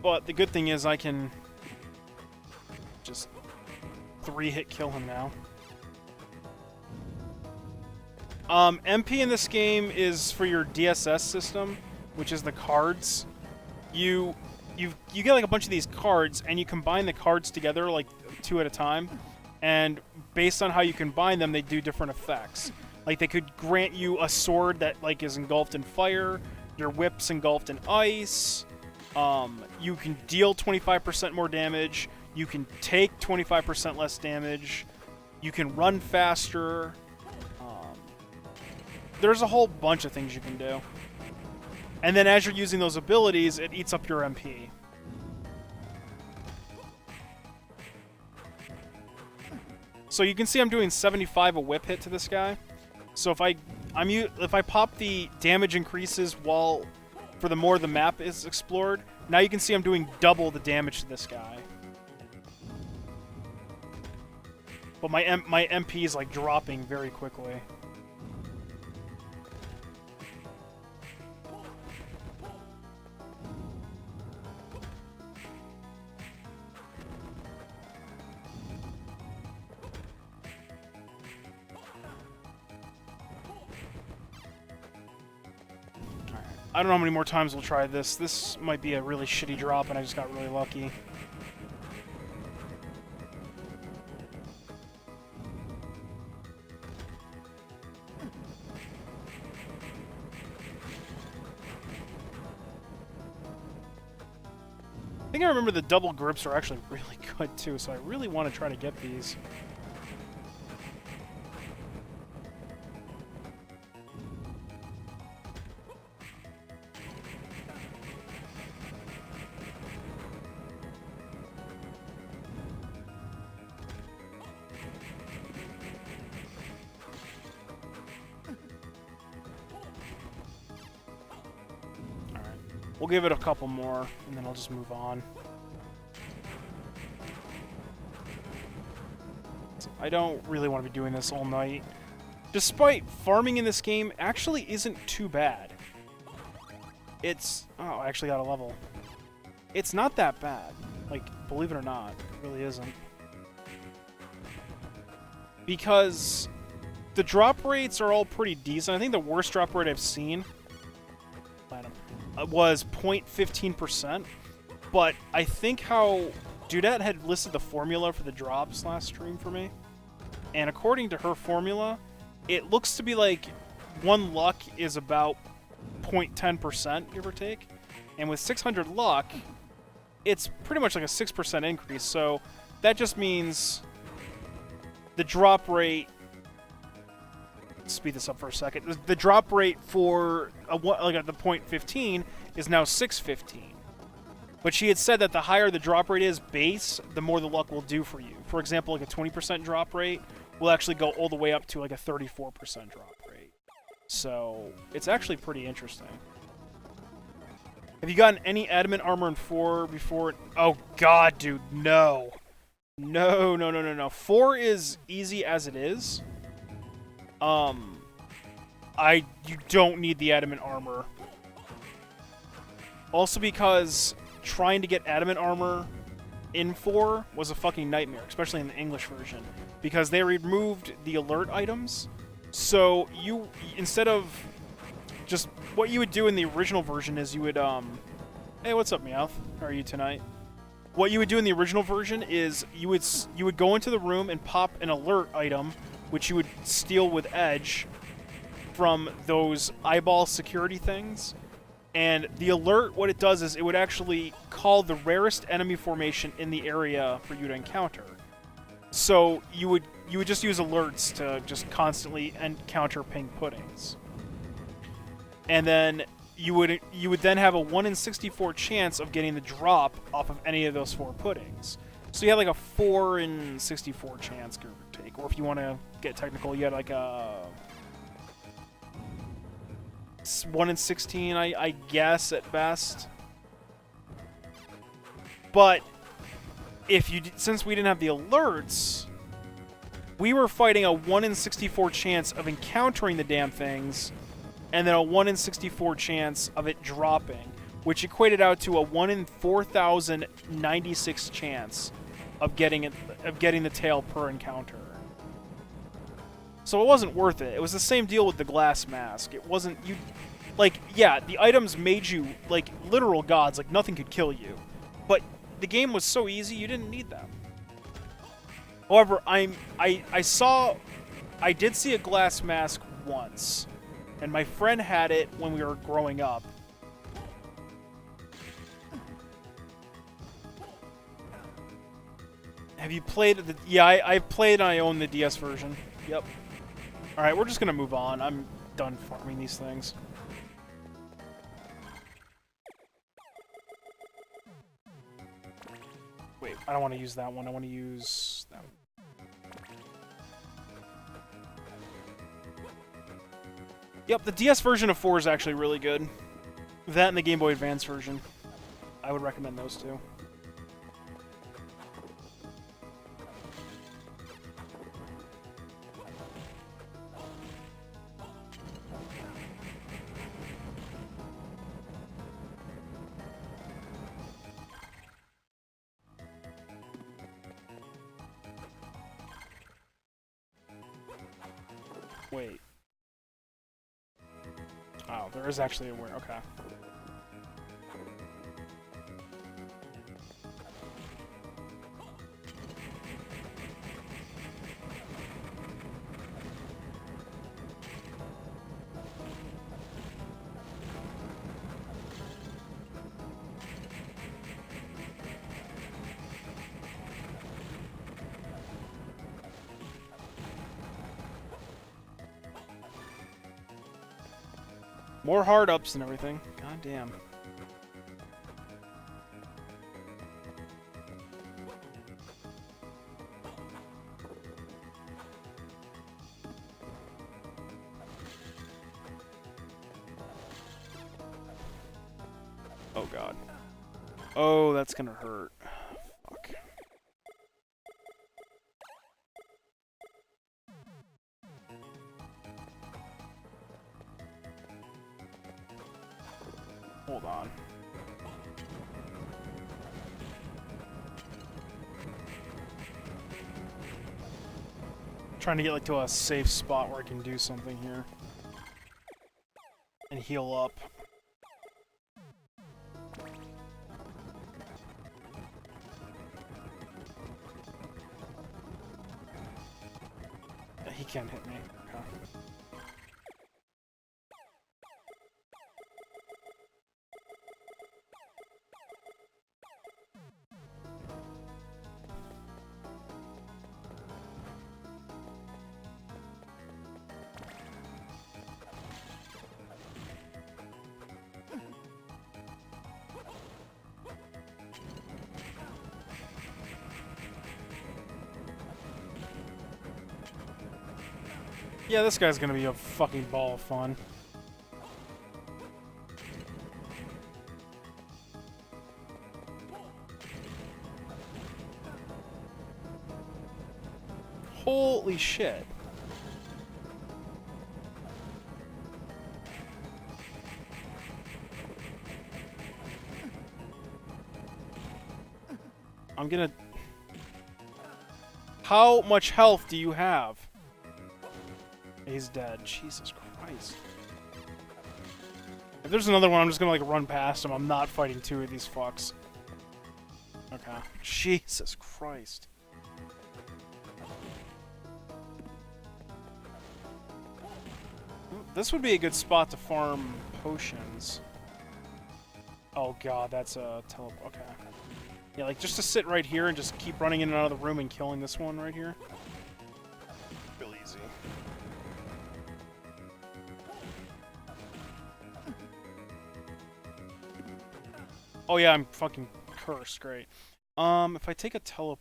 But the good thing is I can just 3-hit kill him now. MP in this game is for your DSS system, which is the cards. You get like a bunch of these cards, and you combine the cards together like 2 at a time. And based on how you combine them, they do different effects. Like they could grant you a sword that like is engulfed in fire. Your whip's engulfed in ice. You can deal 25% more damage. You can take 25% less damage. You can run faster. There's a whole bunch of things you can do. And then as you're using those abilities, it eats up your MP. So you can see I'm doing 75 a whip hit to this guy. So if I pop the damage increases while for the more the map is explored, now you can see I'm doing double the damage to this guy. But my MP is like dropping very quickly. I don't know how many more times we'll try this. This might be a really shitty drop, and I just got really lucky. I think I remember the double grips are actually really good, too, so I really want to try to get these. We'll give it a couple more, and then I'll just move on. I don't really want to be doing this all night. Despite farming in this game actually isn't too bad. It's... Oh, I actually got a level. It's not that bad. Like, believe it or not, it really isn't. Because the drop rates are all pretty decent. I think the worst drop rate I've seen was 0.15%, but I think how Dudette had listed the formula for the drops last stream for me, and according to her formula, it looks to be like 1 luck is about 0.10%, give or take, and with 600 luck, it's pretty much like a 6% increase, so that just means the drop rate... Speed this up for a second. The drop rate for the 0.15 is now 615. But she had said that the higher the drop rate is base, the more the luck will do for you. For example, like a 20% drop rate will actually go all the way up to like a 34% drop rate. So it's actually pretty interesting. Have you gotten any adamant armor in 4 before? Oh god, dude, no. No. 4 is easy as it is. You don't need the adamant armor. Also because trying to get adamant armor in 4 was a fucking nightmare, especially in the English version, because they removed the alert items. So you, instead of just what you would do in the original version is you would, hey, what's up, Meowth? How are you tonight? What you would do in the original version is you would go into the room and pop an alert item, which you would steal with Edge from those eyeball security things. And the alert, what it does is it would actually call the rarest enemy formation in the area for you to encounter. So you would just use alerts to just constantly encounter pink puddings, and then you would then have a 1 in 64 chance of getting the drop off of any of those 4 puddings. So you had like a 4 in 64 chance, give or take. Or if you want to get technical, you had like a 1 in 16, I guess, at best. But if you, since we didn't have the alerts, we were fighting a 1 in 64 chance of encountering the damn things, and then a 1 in 64 chance of it dropping, which equated out to a 1 in 4,096 chance of getting the tail per encounter. So it wasn't worth it. It was the same deal with the glass mask. It wasn't, you, like, yeah, the items made you like literal gods, like nothing could kill you, but the game was so easy you didn't need them. However, I did see a glass mask once, and my friend had it when we were growing up. Have you played the... Yeah, I played and I own the DS version. Yep. Alright, we're just gonna move on. I'm done farming these things. Wait, I don't want to use that one. I want to use that one. Yep, the DS version of 4 is actually really good. That and the Game Boy Advance version. I would recommend those two. Wait. Oh, there is actually a word. Okay. More hard ups and everything. God damn. Oh god. Oh, that's gonna hurt. Fuck. Hold on. Trying to get like to a safe spot where I can do something here. And heal up. He can't hit me. Okay. Yeah, this guy's gonna be a fucking ball of fun. Holy shit. I'm gonna... How much health do you have? He's dead. Jesus Christ. If there's another one, I'm just gonna like run past him. I'm not fighting two of these fucks. Okay. Jesus Christ. This would be a good spot to farm potions. Oh god, that's a teleport. Okay. Yeah, like just to sit right here and just keep running in and out of the room and killing this one right here. Real easy. Oh yeah, I'm fucking cursed. Great. If I take a teleporter,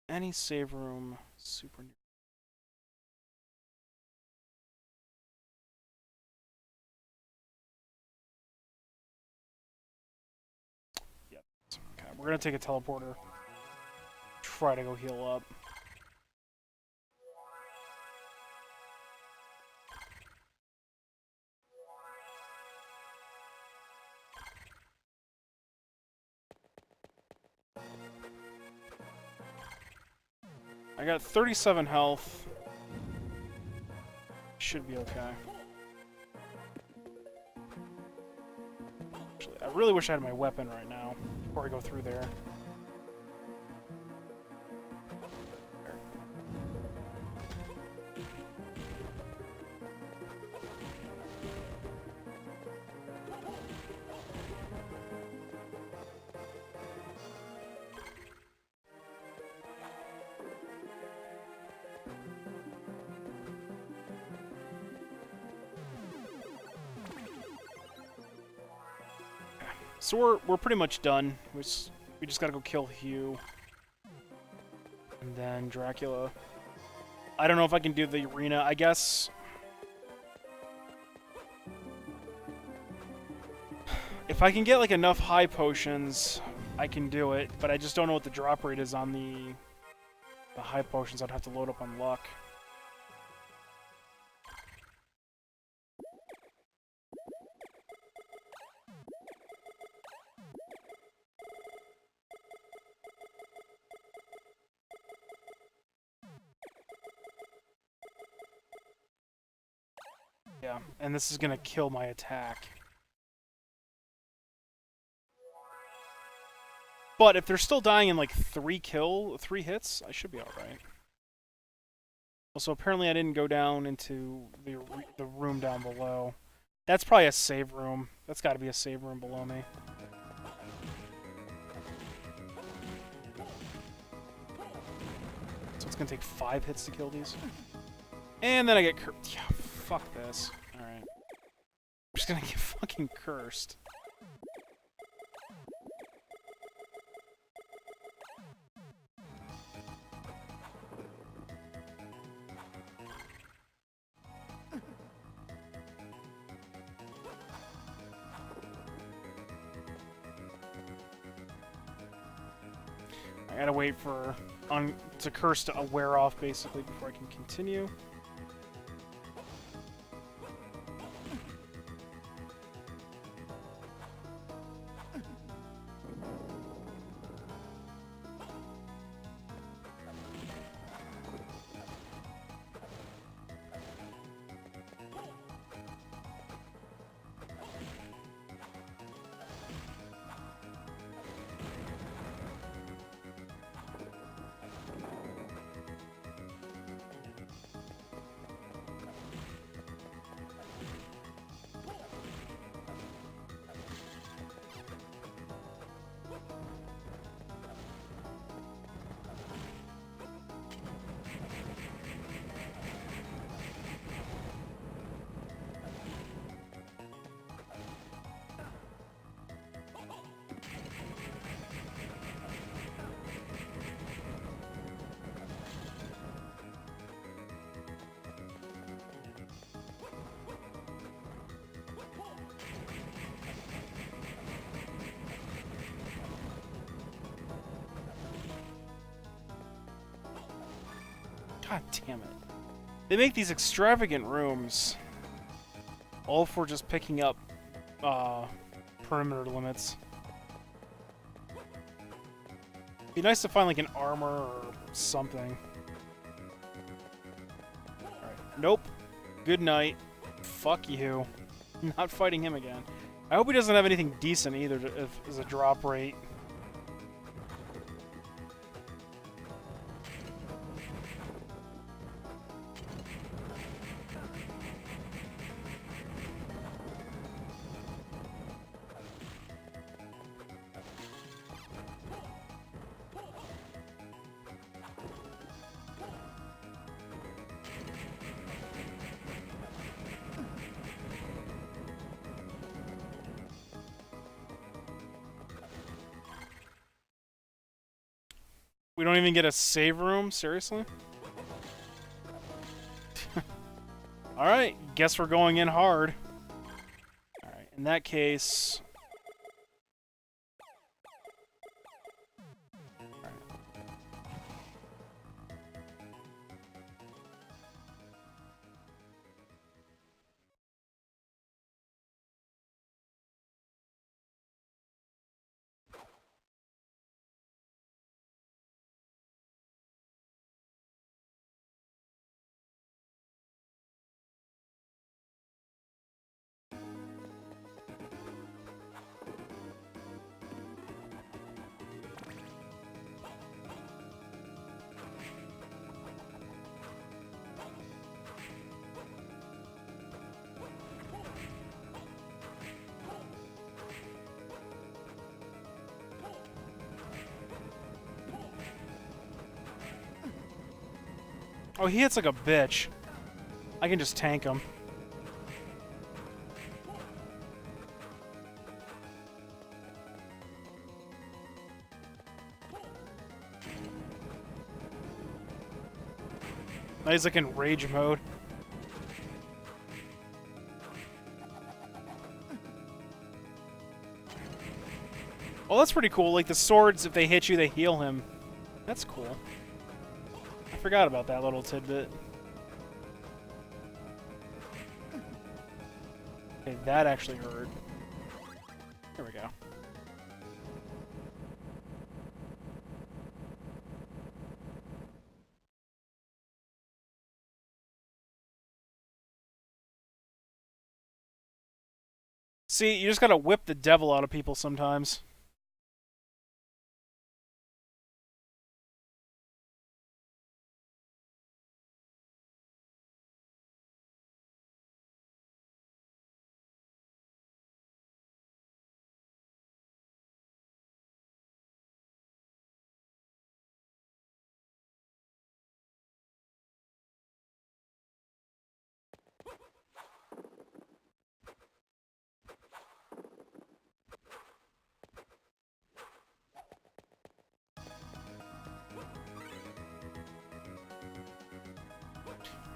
any save room, super near. Yep. Okay, we're gonna take a teleporter. Try to go heal up. I got 37 health. Should be okay. Actually, I really wish I had my weapon right now before I go through there. So we're pretty much done. We just gotta go kill Hugh. And then Dracula. I don't know if I can do the arena. I guess... if I can get like enough high potions, I can do it. But I just don't know what the drop rate is on the high potions. I'd have to load up on luck. Yeah, and this is gonna kill my attack. But if they're still dying in like 3 hits, I should be alright. Also, apparently I didn't go down into the room down below. That's probably a save room. That's gotta be a save room below me. So it's gonna take 5 hits to kill these. And then I get cursed. Yeah, fuck this. Alright. I'm just gonna get fucking cursed. I gotta wait for to curse to wear off basically before I can continue. God damn it. They make these extravagant rooms. All for just picking up perimeter limits. Be nice to find like an armor or something. Alright. Nope. Good night. Fuck you. Not fighting him again. I hope he doesn't have anything decent either as a drop rate. We don't even get a save room? Seriously? Alright, guess we're going in hard. Alright, in that case... Oh, he hits like a bitch. I can just tank him. Now he's like in rage mode. Oh, that's pretty cool. Like the swords, if they hit you, they heal him. That's cool. I forgot about that little tidbit. Okay, that actually hurt. There we go. See, you just gotta whip the devil out of people sometimes.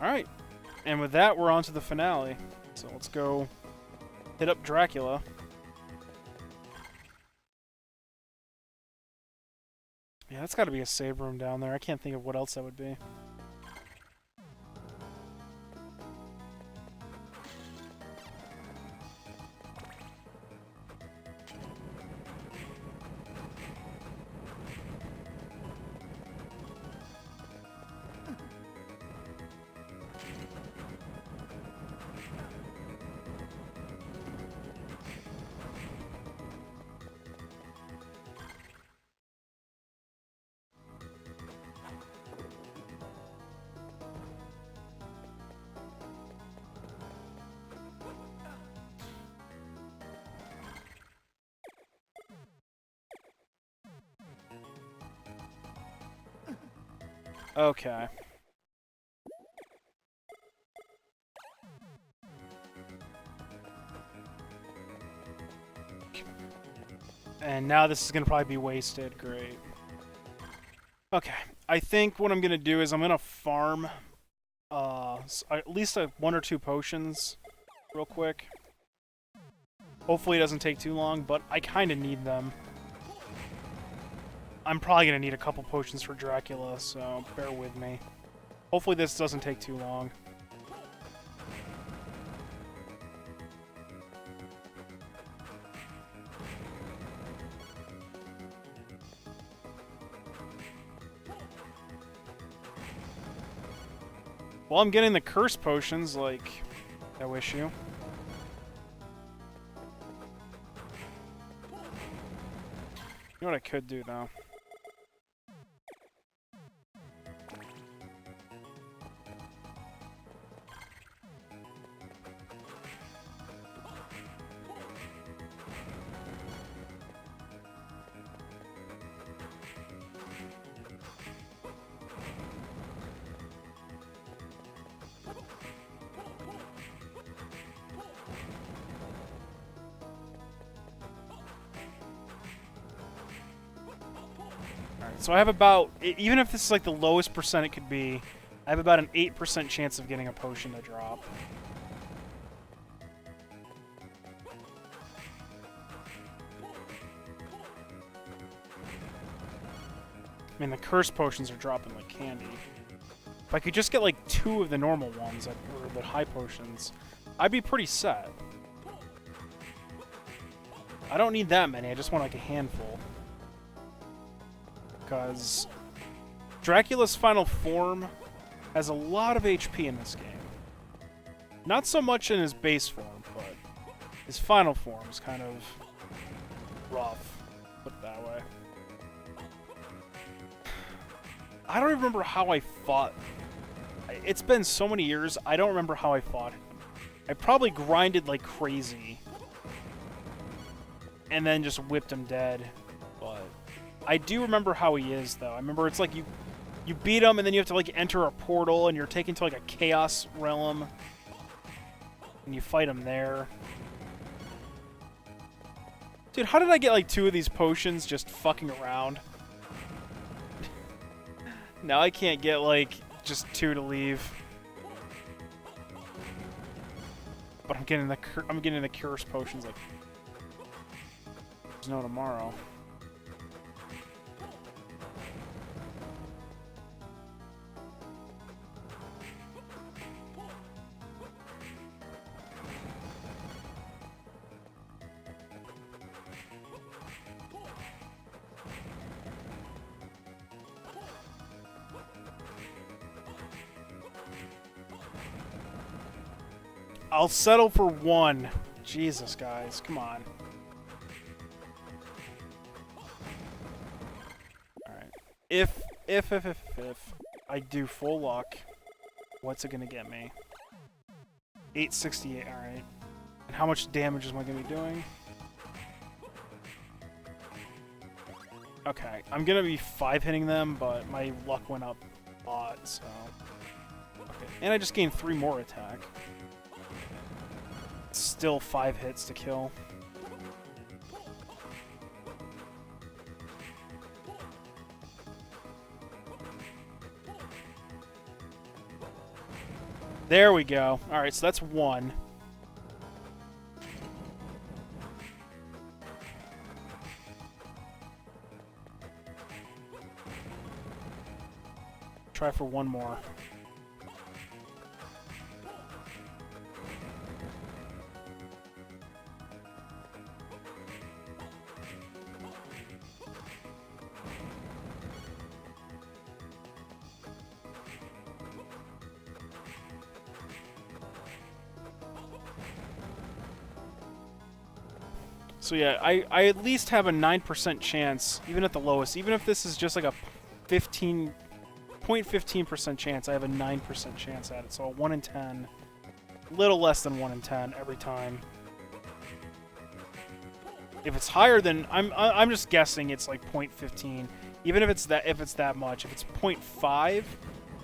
Alright, and with that, we're on to the finale. So let's go hit up Dracula. Yeah, that's gotta be a save room down there. I can't think of what else that would be. Okay. And now this is going to probably be wasted. Great. Okay. I think what I'm going to do is I'm going to farm at least one or two potions real quick. Hopefully it doesn't take too long, but I kind of need them. I'm probably going to need a couple potions for Dracula, so bear with me. Hopefully this doesn't take too long. While I'm getting the curse potions, like, no issue. You know what I could do, though? So I have about, even if this is like the lowest percent it could be, I have about an 8% chance of getting a potion to drop. I mean, the curse potions are dropping like candy. If I could just get like 2 of the normal ones, or the high potions, I'd be pretty set. I don't need that many, I just want like a handful. Because Dracula's final form has a lot of HP in this game. Not so much in his base form, but his final form is kind of rough, put it that way. I don't remember how I fought. It's been so many years, I don't remember how I fought him. I probably grinded like crazy. And then just whipped him dead. But I do remember how he is, though. I remember it's like you beat him, and then you have to like enter a portal, and you're taken to like a chaos realm. And you fight him there. Dude, how did I get like 2 of these potions just fucking around? Now I can't get like just 2 to leave. But I'm getting the curse potions like there's no tomorrow. I'll settle for 1. Jesus, guys, come on. Alright. If I do full luck, what's it gonna get me? 868, alright. And how much damage am I gonna be doing? Okay, I'm gonna be 5-hitting them, but my luck went up a lot, so... Okay. And I just gained 3 more attack. Still 5 hits to kill. There we go. Alright, so that's 1. Try for 1 more. So yeah, I at least have a 9% chance, even at the lowest. Even if this is just like a 0.15% chance, I have a 9% chance at it. So a 1 in 10, little less than 1 in 10 every time. If it's higher than, I'm just guessing it's like 0.15. Even if it's that much, if it's 0.5, I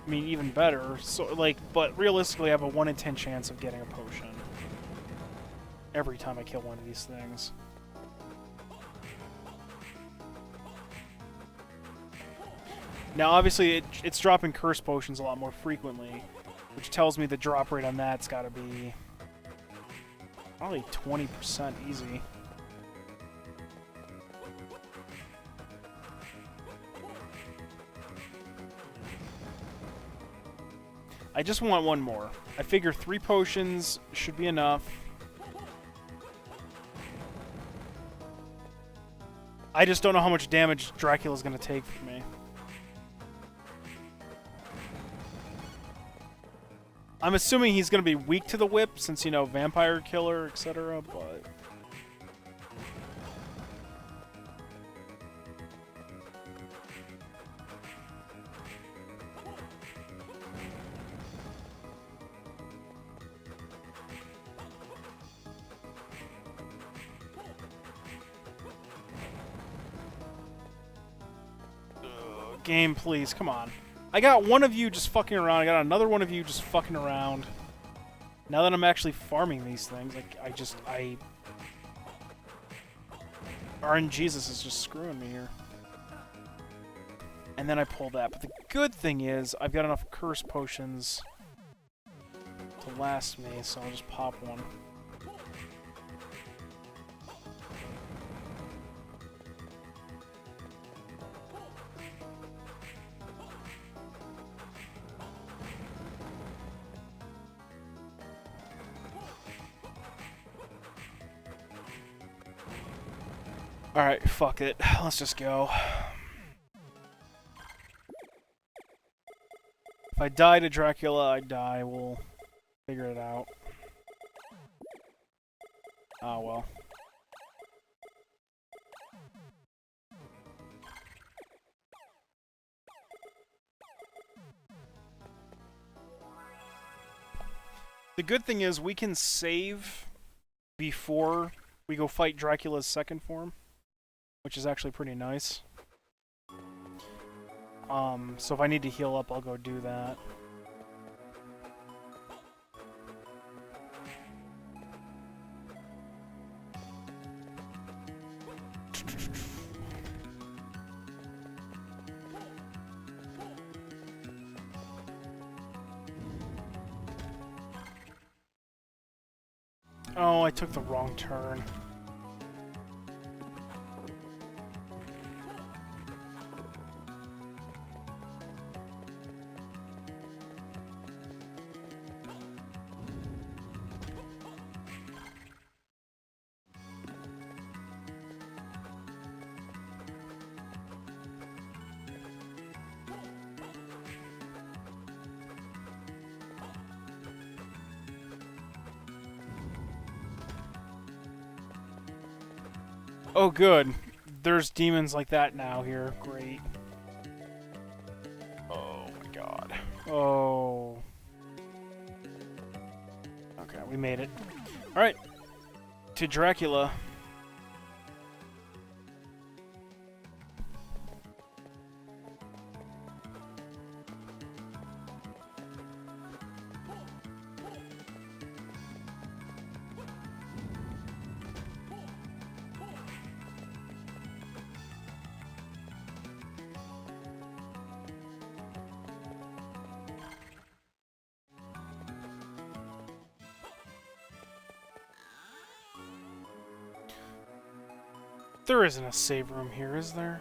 mean even better. So like, but realistically, I have a 1 in 10 chance of getting a potion every time I kill one of these things. Now, obviously, it's dropping curse potions a lot more frequently, which tells me the drop rate on that's got to be probably 20% easy. I just want 1 more. I figure 3 potions should be enough. I just don't know how much damage Dracula's going to take from me. I'm assuming he's going to be weak to the whip, since, you know, vampire killer, etc., but... Game, please, come on. I got one of you just fucking around. I got another one of you just fucking around. Now that I'm actually farming these things, like, RNGesus is just screwing me here. And then I pull that. But the good thing is, I've got enough curse potions to last me, so I'll just pop one. Alright, fuck it. Let's just go. If I die to Dracula, I die. We'll figure it out. Ah, well. The good thing is we can save before we go fight Dracula's second form, which is actually pretty nice. So if I need to heal up, I'll go do that. Oh, I took the wrong turn. Oh, good. There's demons like that now here. Great. Oh my god. Oh. Okay, we made it. Alright. To Dracula. There isn't a save room here, is there?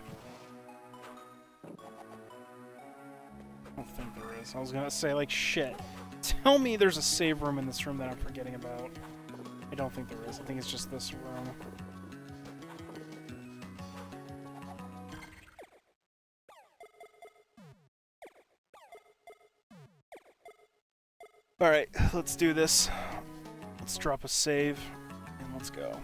I don't think there is. I was gonna say, like, shit. Tell me there's a save room in this room that I'm forgetting about. I don't think there is. I think it's just this room. Alright, let's do this. Let's drop a save, and let's go.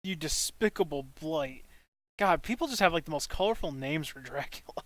You despicable blight. God, people just have like the most colorful names for Dracula.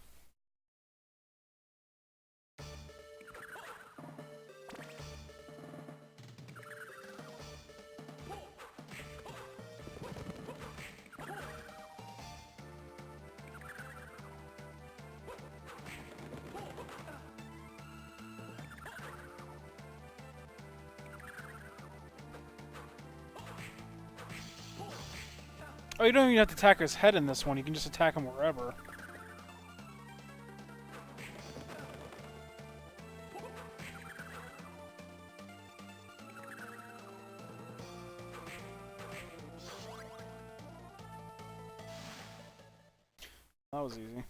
Oh, you don't even have to attack his head in this one. You can just attack him wherever. That was easy.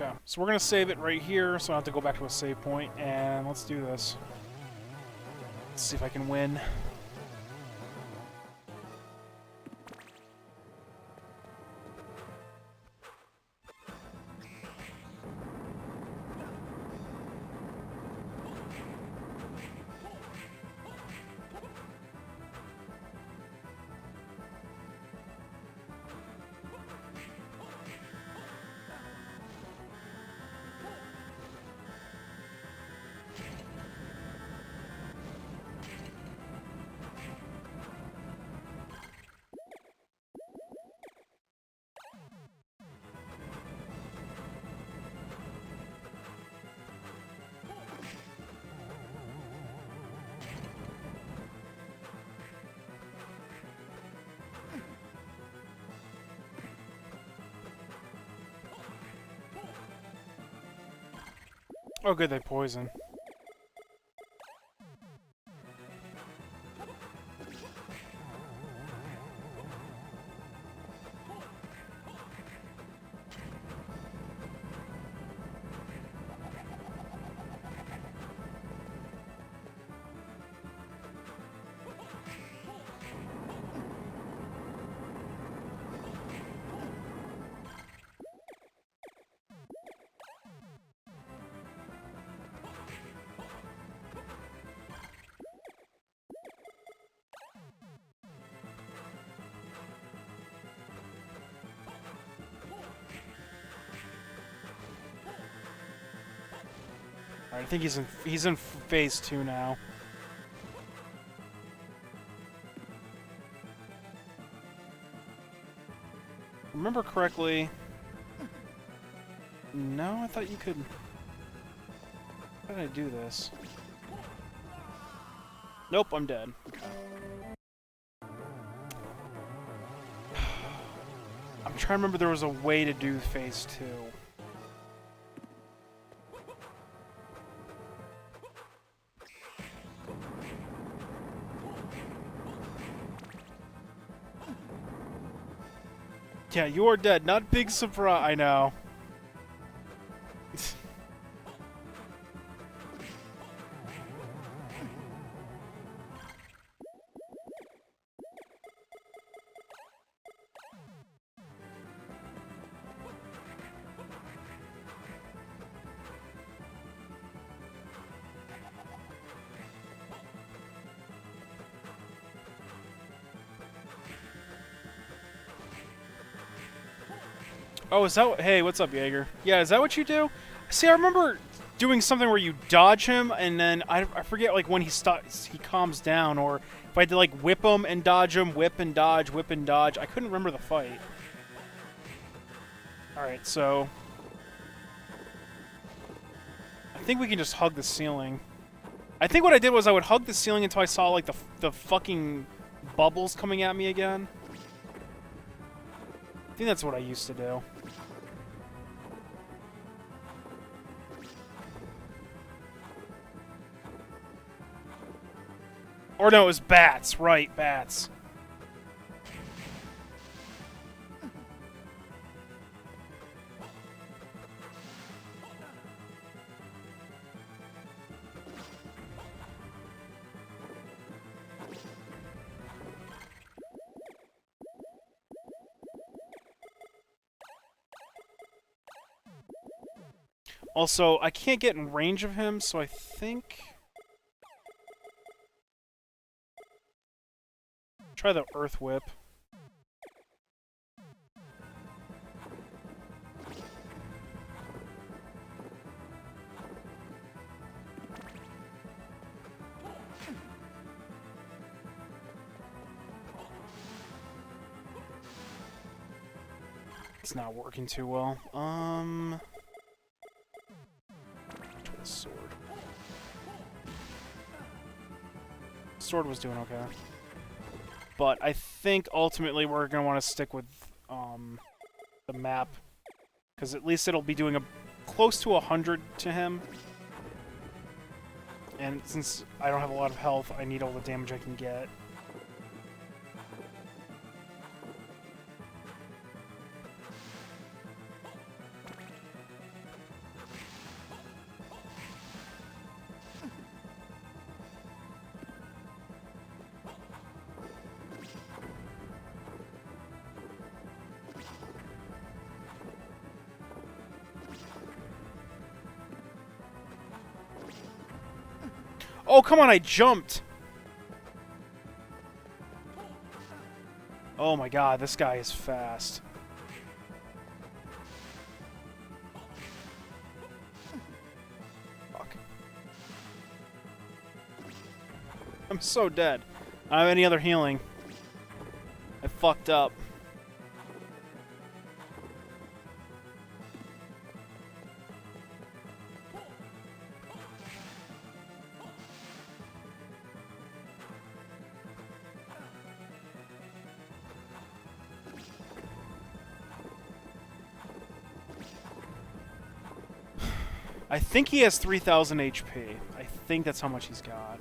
Okay, so we're gonna save it right here, so I don't have to go back to a save point, and let's do this. Let's see if I can win. Oh good, they poison. Alright, I think he's in phase 2 now. Remember correctly. No, I thought you could. How did I do this? Nope, I'm dead. Okay. I'm trying to remember there was a way to do phase 2. Yeah, you are dead. Not big surprise. I know. Oh, is that what... Hey, what's up, Jaeger? Yeah, is that what you do? See, I remember doing something where you dodge him, and then I forget, like, when he calms down, or if I had to, like, whip him and dodge him, whip and dodge, whip and dodge. I couldn't remember the fight. Alright, so... I think we can just hug the ceiling. I think what I did was I would hug the ceiling until I saw, like, the fucking bubbles coming at me again. I think that's what I used to do. Or no, it was bats. Right, bats. Also, I can't get in range of him, so I think... Try the Earth Whip. It's not working too well. Try the sword. Sword was doing okay. But I think ultimately we're going to want to stick with the map. Because at least it'll be doing close to 100 to him. And since I don't have a lot of health, I need all the damage I can get. Oh, come on, I jumped! Oh my god, this guy is fast. Fuck. I'm so dead. I don't have any other healing. I fucked up. I think he has 3,000 HP. I think that's how much he's got.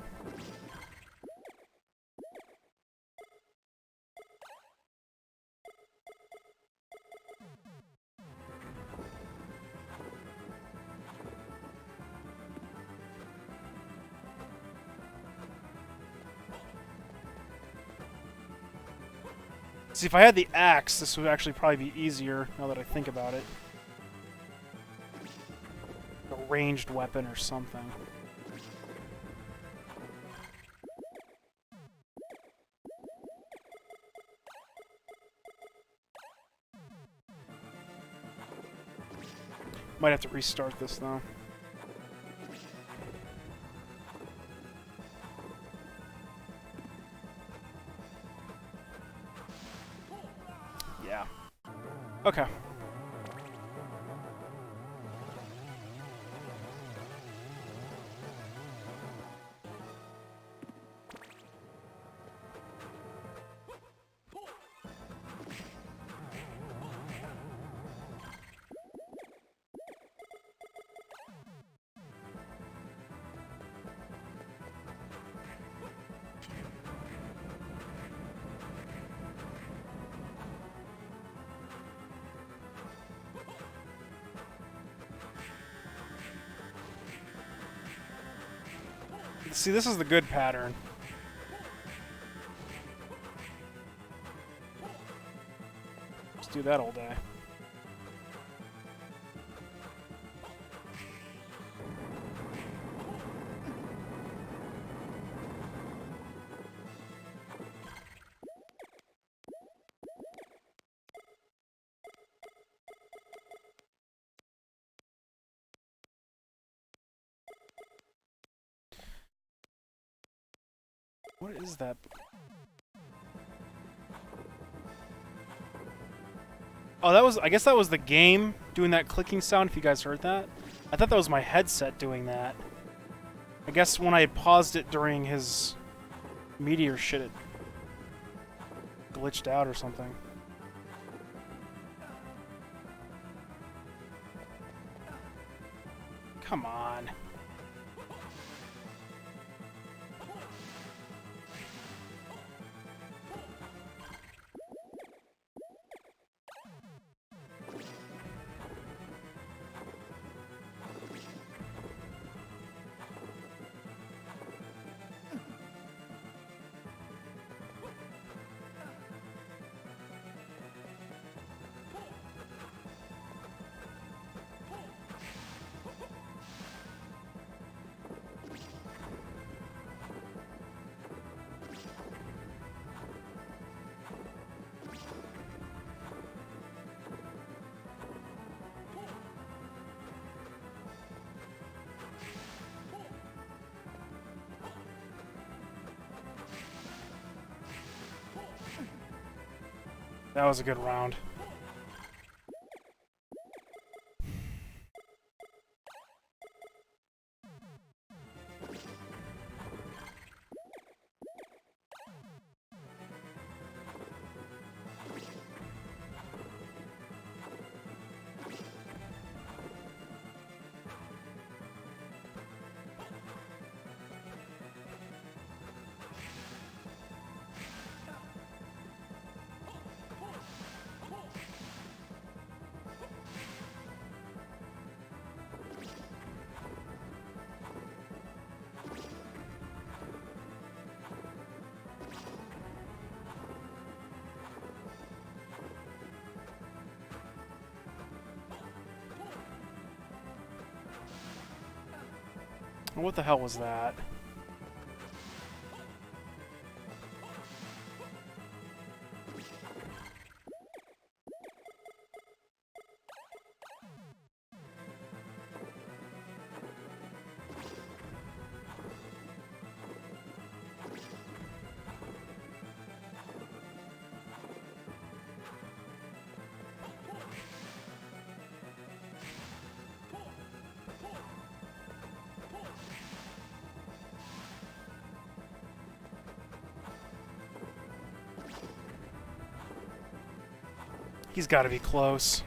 See, if I had the axe, this would actually probably be easier, now that I think about it. A ranged weapon or something. Might have to restart this, though. Yeah. Okay. See, this is the good pattern. Let's do that all day. What is that? Oh, that was... I guess that was the game doing that clicking sound, if you guys heard that. I thought that was my headset doing that. I guess when I had paused it during his meteor shit, it glitched out or something. Come on. That was a good round. What the hell was that? He's got to be close.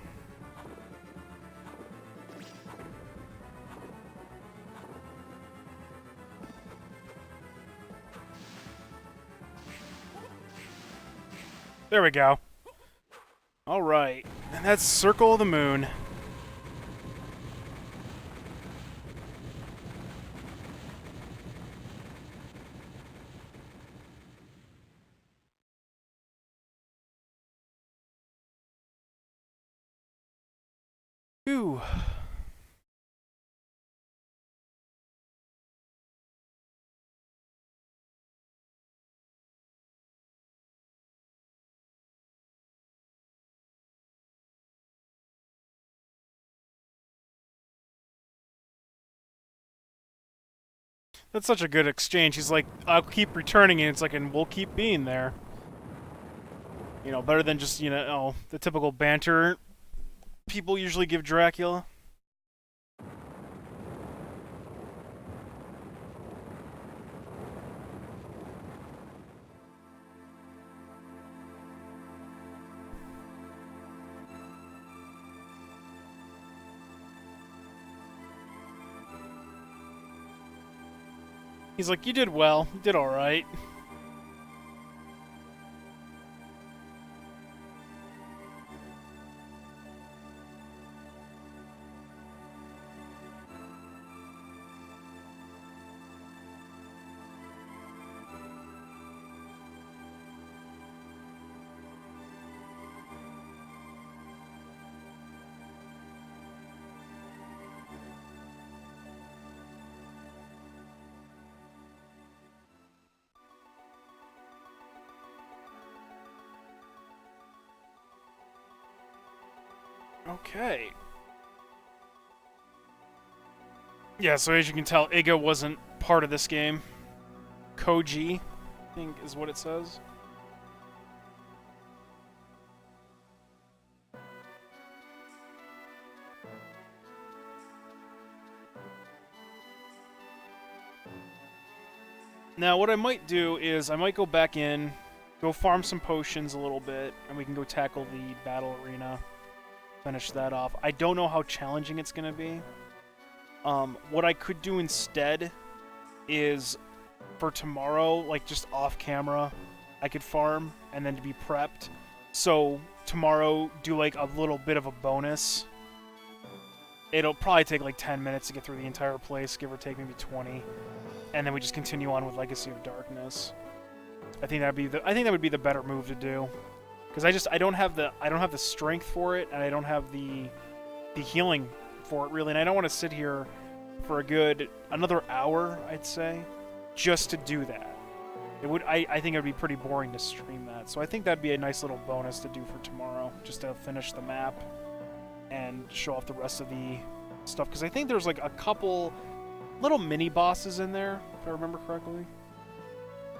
There we go. Alright. And that's Circle of the Moon. Ooh. That's such a good exchange. He's like, I'll keep returning it. It's like, and we'll keep being there. You know, better than just, you know, the typical banter people usually give Dracula. He's like, you did well. You did alright. Okay. Yeah, so as you can tell, Iga wasn't part of this game. Koji, I think, is what it says. Now, what I might do is I might go back in, go farm some potions a little bit, and we can go tackle the battle arena. Finish that off. I don't know how challenging it's going to be. What I could do instead is for tomorrow, like just off camera, I could farm and then to be prepped. So tomorrow, do like a little bit of a bonus. It'll probably take like 10 minutes to get through the entire place, give or take maybe 20. And then we just continue on with Legacy of Darkness. I think that would be the better move to do. Because I don't have the strength for it, and I don't have the healing for it really, and I don't want to sit here for a good another hour, I'd say, just to do that. I think it would be pretty boring to stream that. So I think that'd be a nice little bonus to do for tomorrow, just to finish the map and show off the rest of the stuff. Because I think there's like a couple little mini bosses in there, if I remember correctly.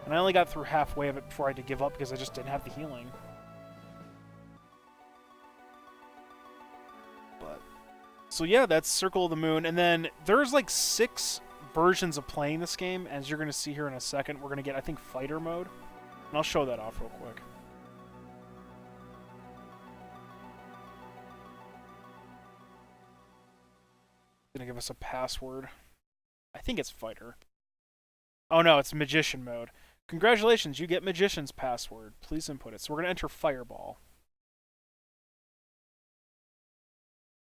And I only got through halfway of it before I had to give up because I just didn't have the healing. So yeah, that's Circle of the Moon, and then there's like 6 versions of playing this game, as you're going to see here in a second. We're going to get, I think, Fighter Mode, and I'll show that off real quick. It's going to give us a password. I think it's Fighter. Oh no, it's Magician Mode. Congratulations, you get Magician's password. Please input it. So we're going to enter Fireball.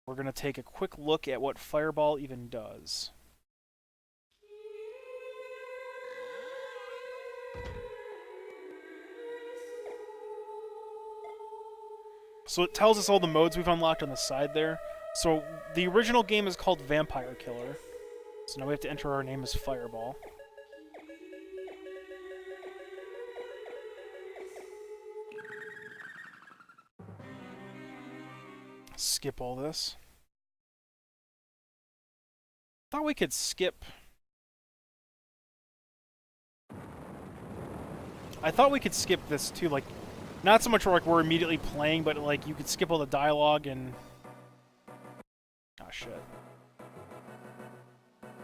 We're going to take a quick look at what Fireball even does. So it tells us all the modes we've unlocked on the side there. So the original game is called Vampire Killer. So now we have to enter our name as Fireball. Skip all this. Thought we could skip. I thought we could skip this too, like, not so much where like we're immediately playing, but like you could skip all the dialogue and. Oh shit.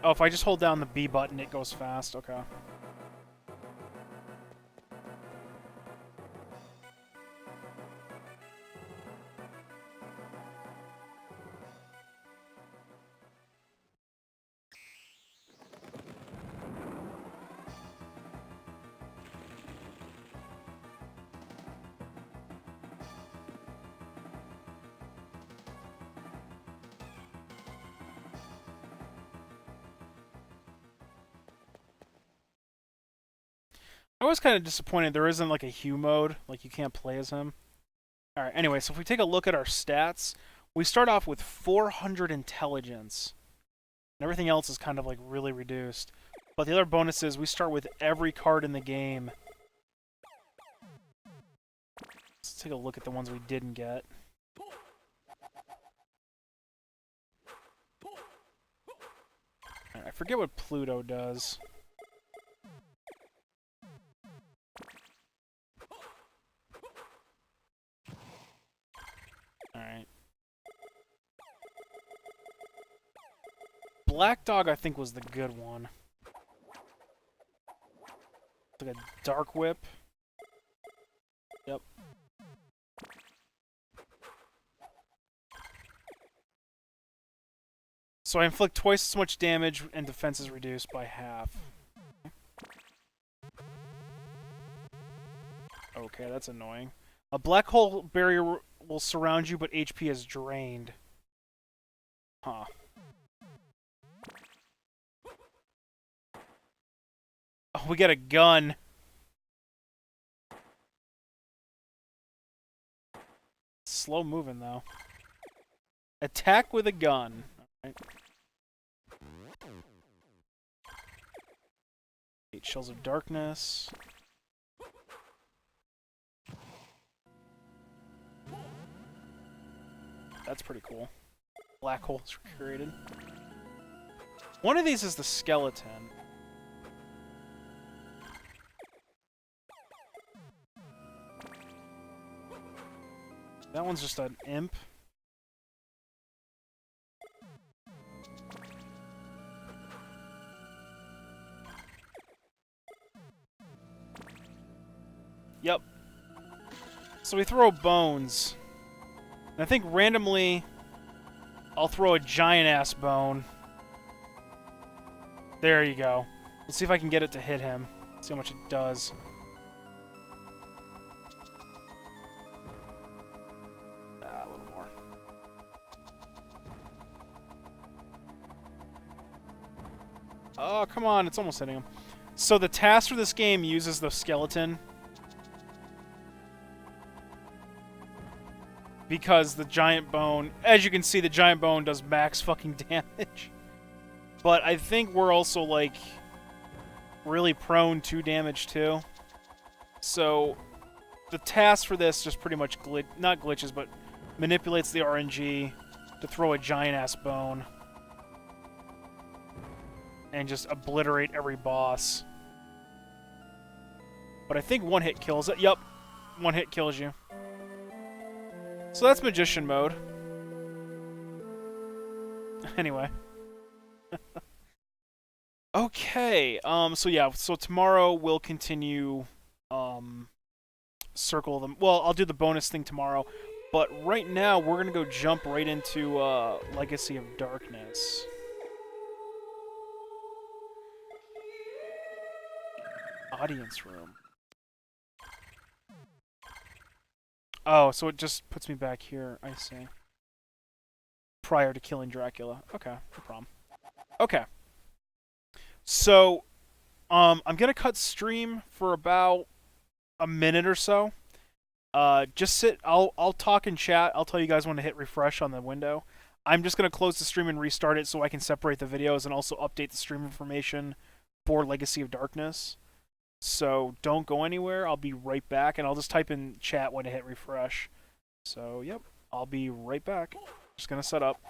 Oh, if I just hold down the B button, it goes fast. Okay. I was kind of disappointed there isn't like a Hue mode, like you can't play as him. Alright, anyway, so if we take a look at our stats, we start off with 400 intelligence. And everything else is kind of like really reduced. But the other bonus is we start with every card in the game. Let's take a look at the ones we didn't get. Right, I forget what Pluto does. Alright. Black Dog, I think, was the good one. Like a Dark Whip. Yep. So I inflict twice as much damage and defense is reduced by half. Okay, that's annoying. A black hole barrier will surround you, but HP is drained. Huh. Oh, we got a gun. Slow moving, though. Attack with a gun. Alright. 8 Shells of Darkness. That's pretty cool. Black holes created. One of these is the skeleton. That one's just an imp. Yep. So we throw bones. And I think randomly I'll throw a giant-ass bone. There you go. Let's see if I can get it to hit him. See how much it does. A little more. Oh, come on. It's almost hitting him. So the task for this game uses the skeleton. Because the giant bone, as you can see, the giant bone does max fucking damage. But I think we're also, like, really prone to damage, too. So, the task for this just pretty much, not glitches, but manipulates the RNG to throw a giant-ass bone. And just obliterate every boss. But I think one hit kills it. Yup, one hit kills you. So that's Magician mode. Anyway. Okay, so yeah, so tomorrow we'll continue, circle them. Well, I'll do the bonus thing tomorrow, but right now we're gonna go jump right into, Legacy of Darkness. Audience room. Oh, so it just puts me back here, I see. Prior to killing Dracula. Okay, no problem. Okay. So, I'm gonna cut stream for about a minute or so. Just sit, I'll talk in chat, I'll tell you guys when to hit refresh on the window. I'm just gonna close the stream and restart it so I can separate the videos and also update the stream information for Legacy of Darkness. So don't go anywhere. I'll be right back, and I'll just type in chat when to hit refresh. So, yep, I'll be right back. Just gonna set up.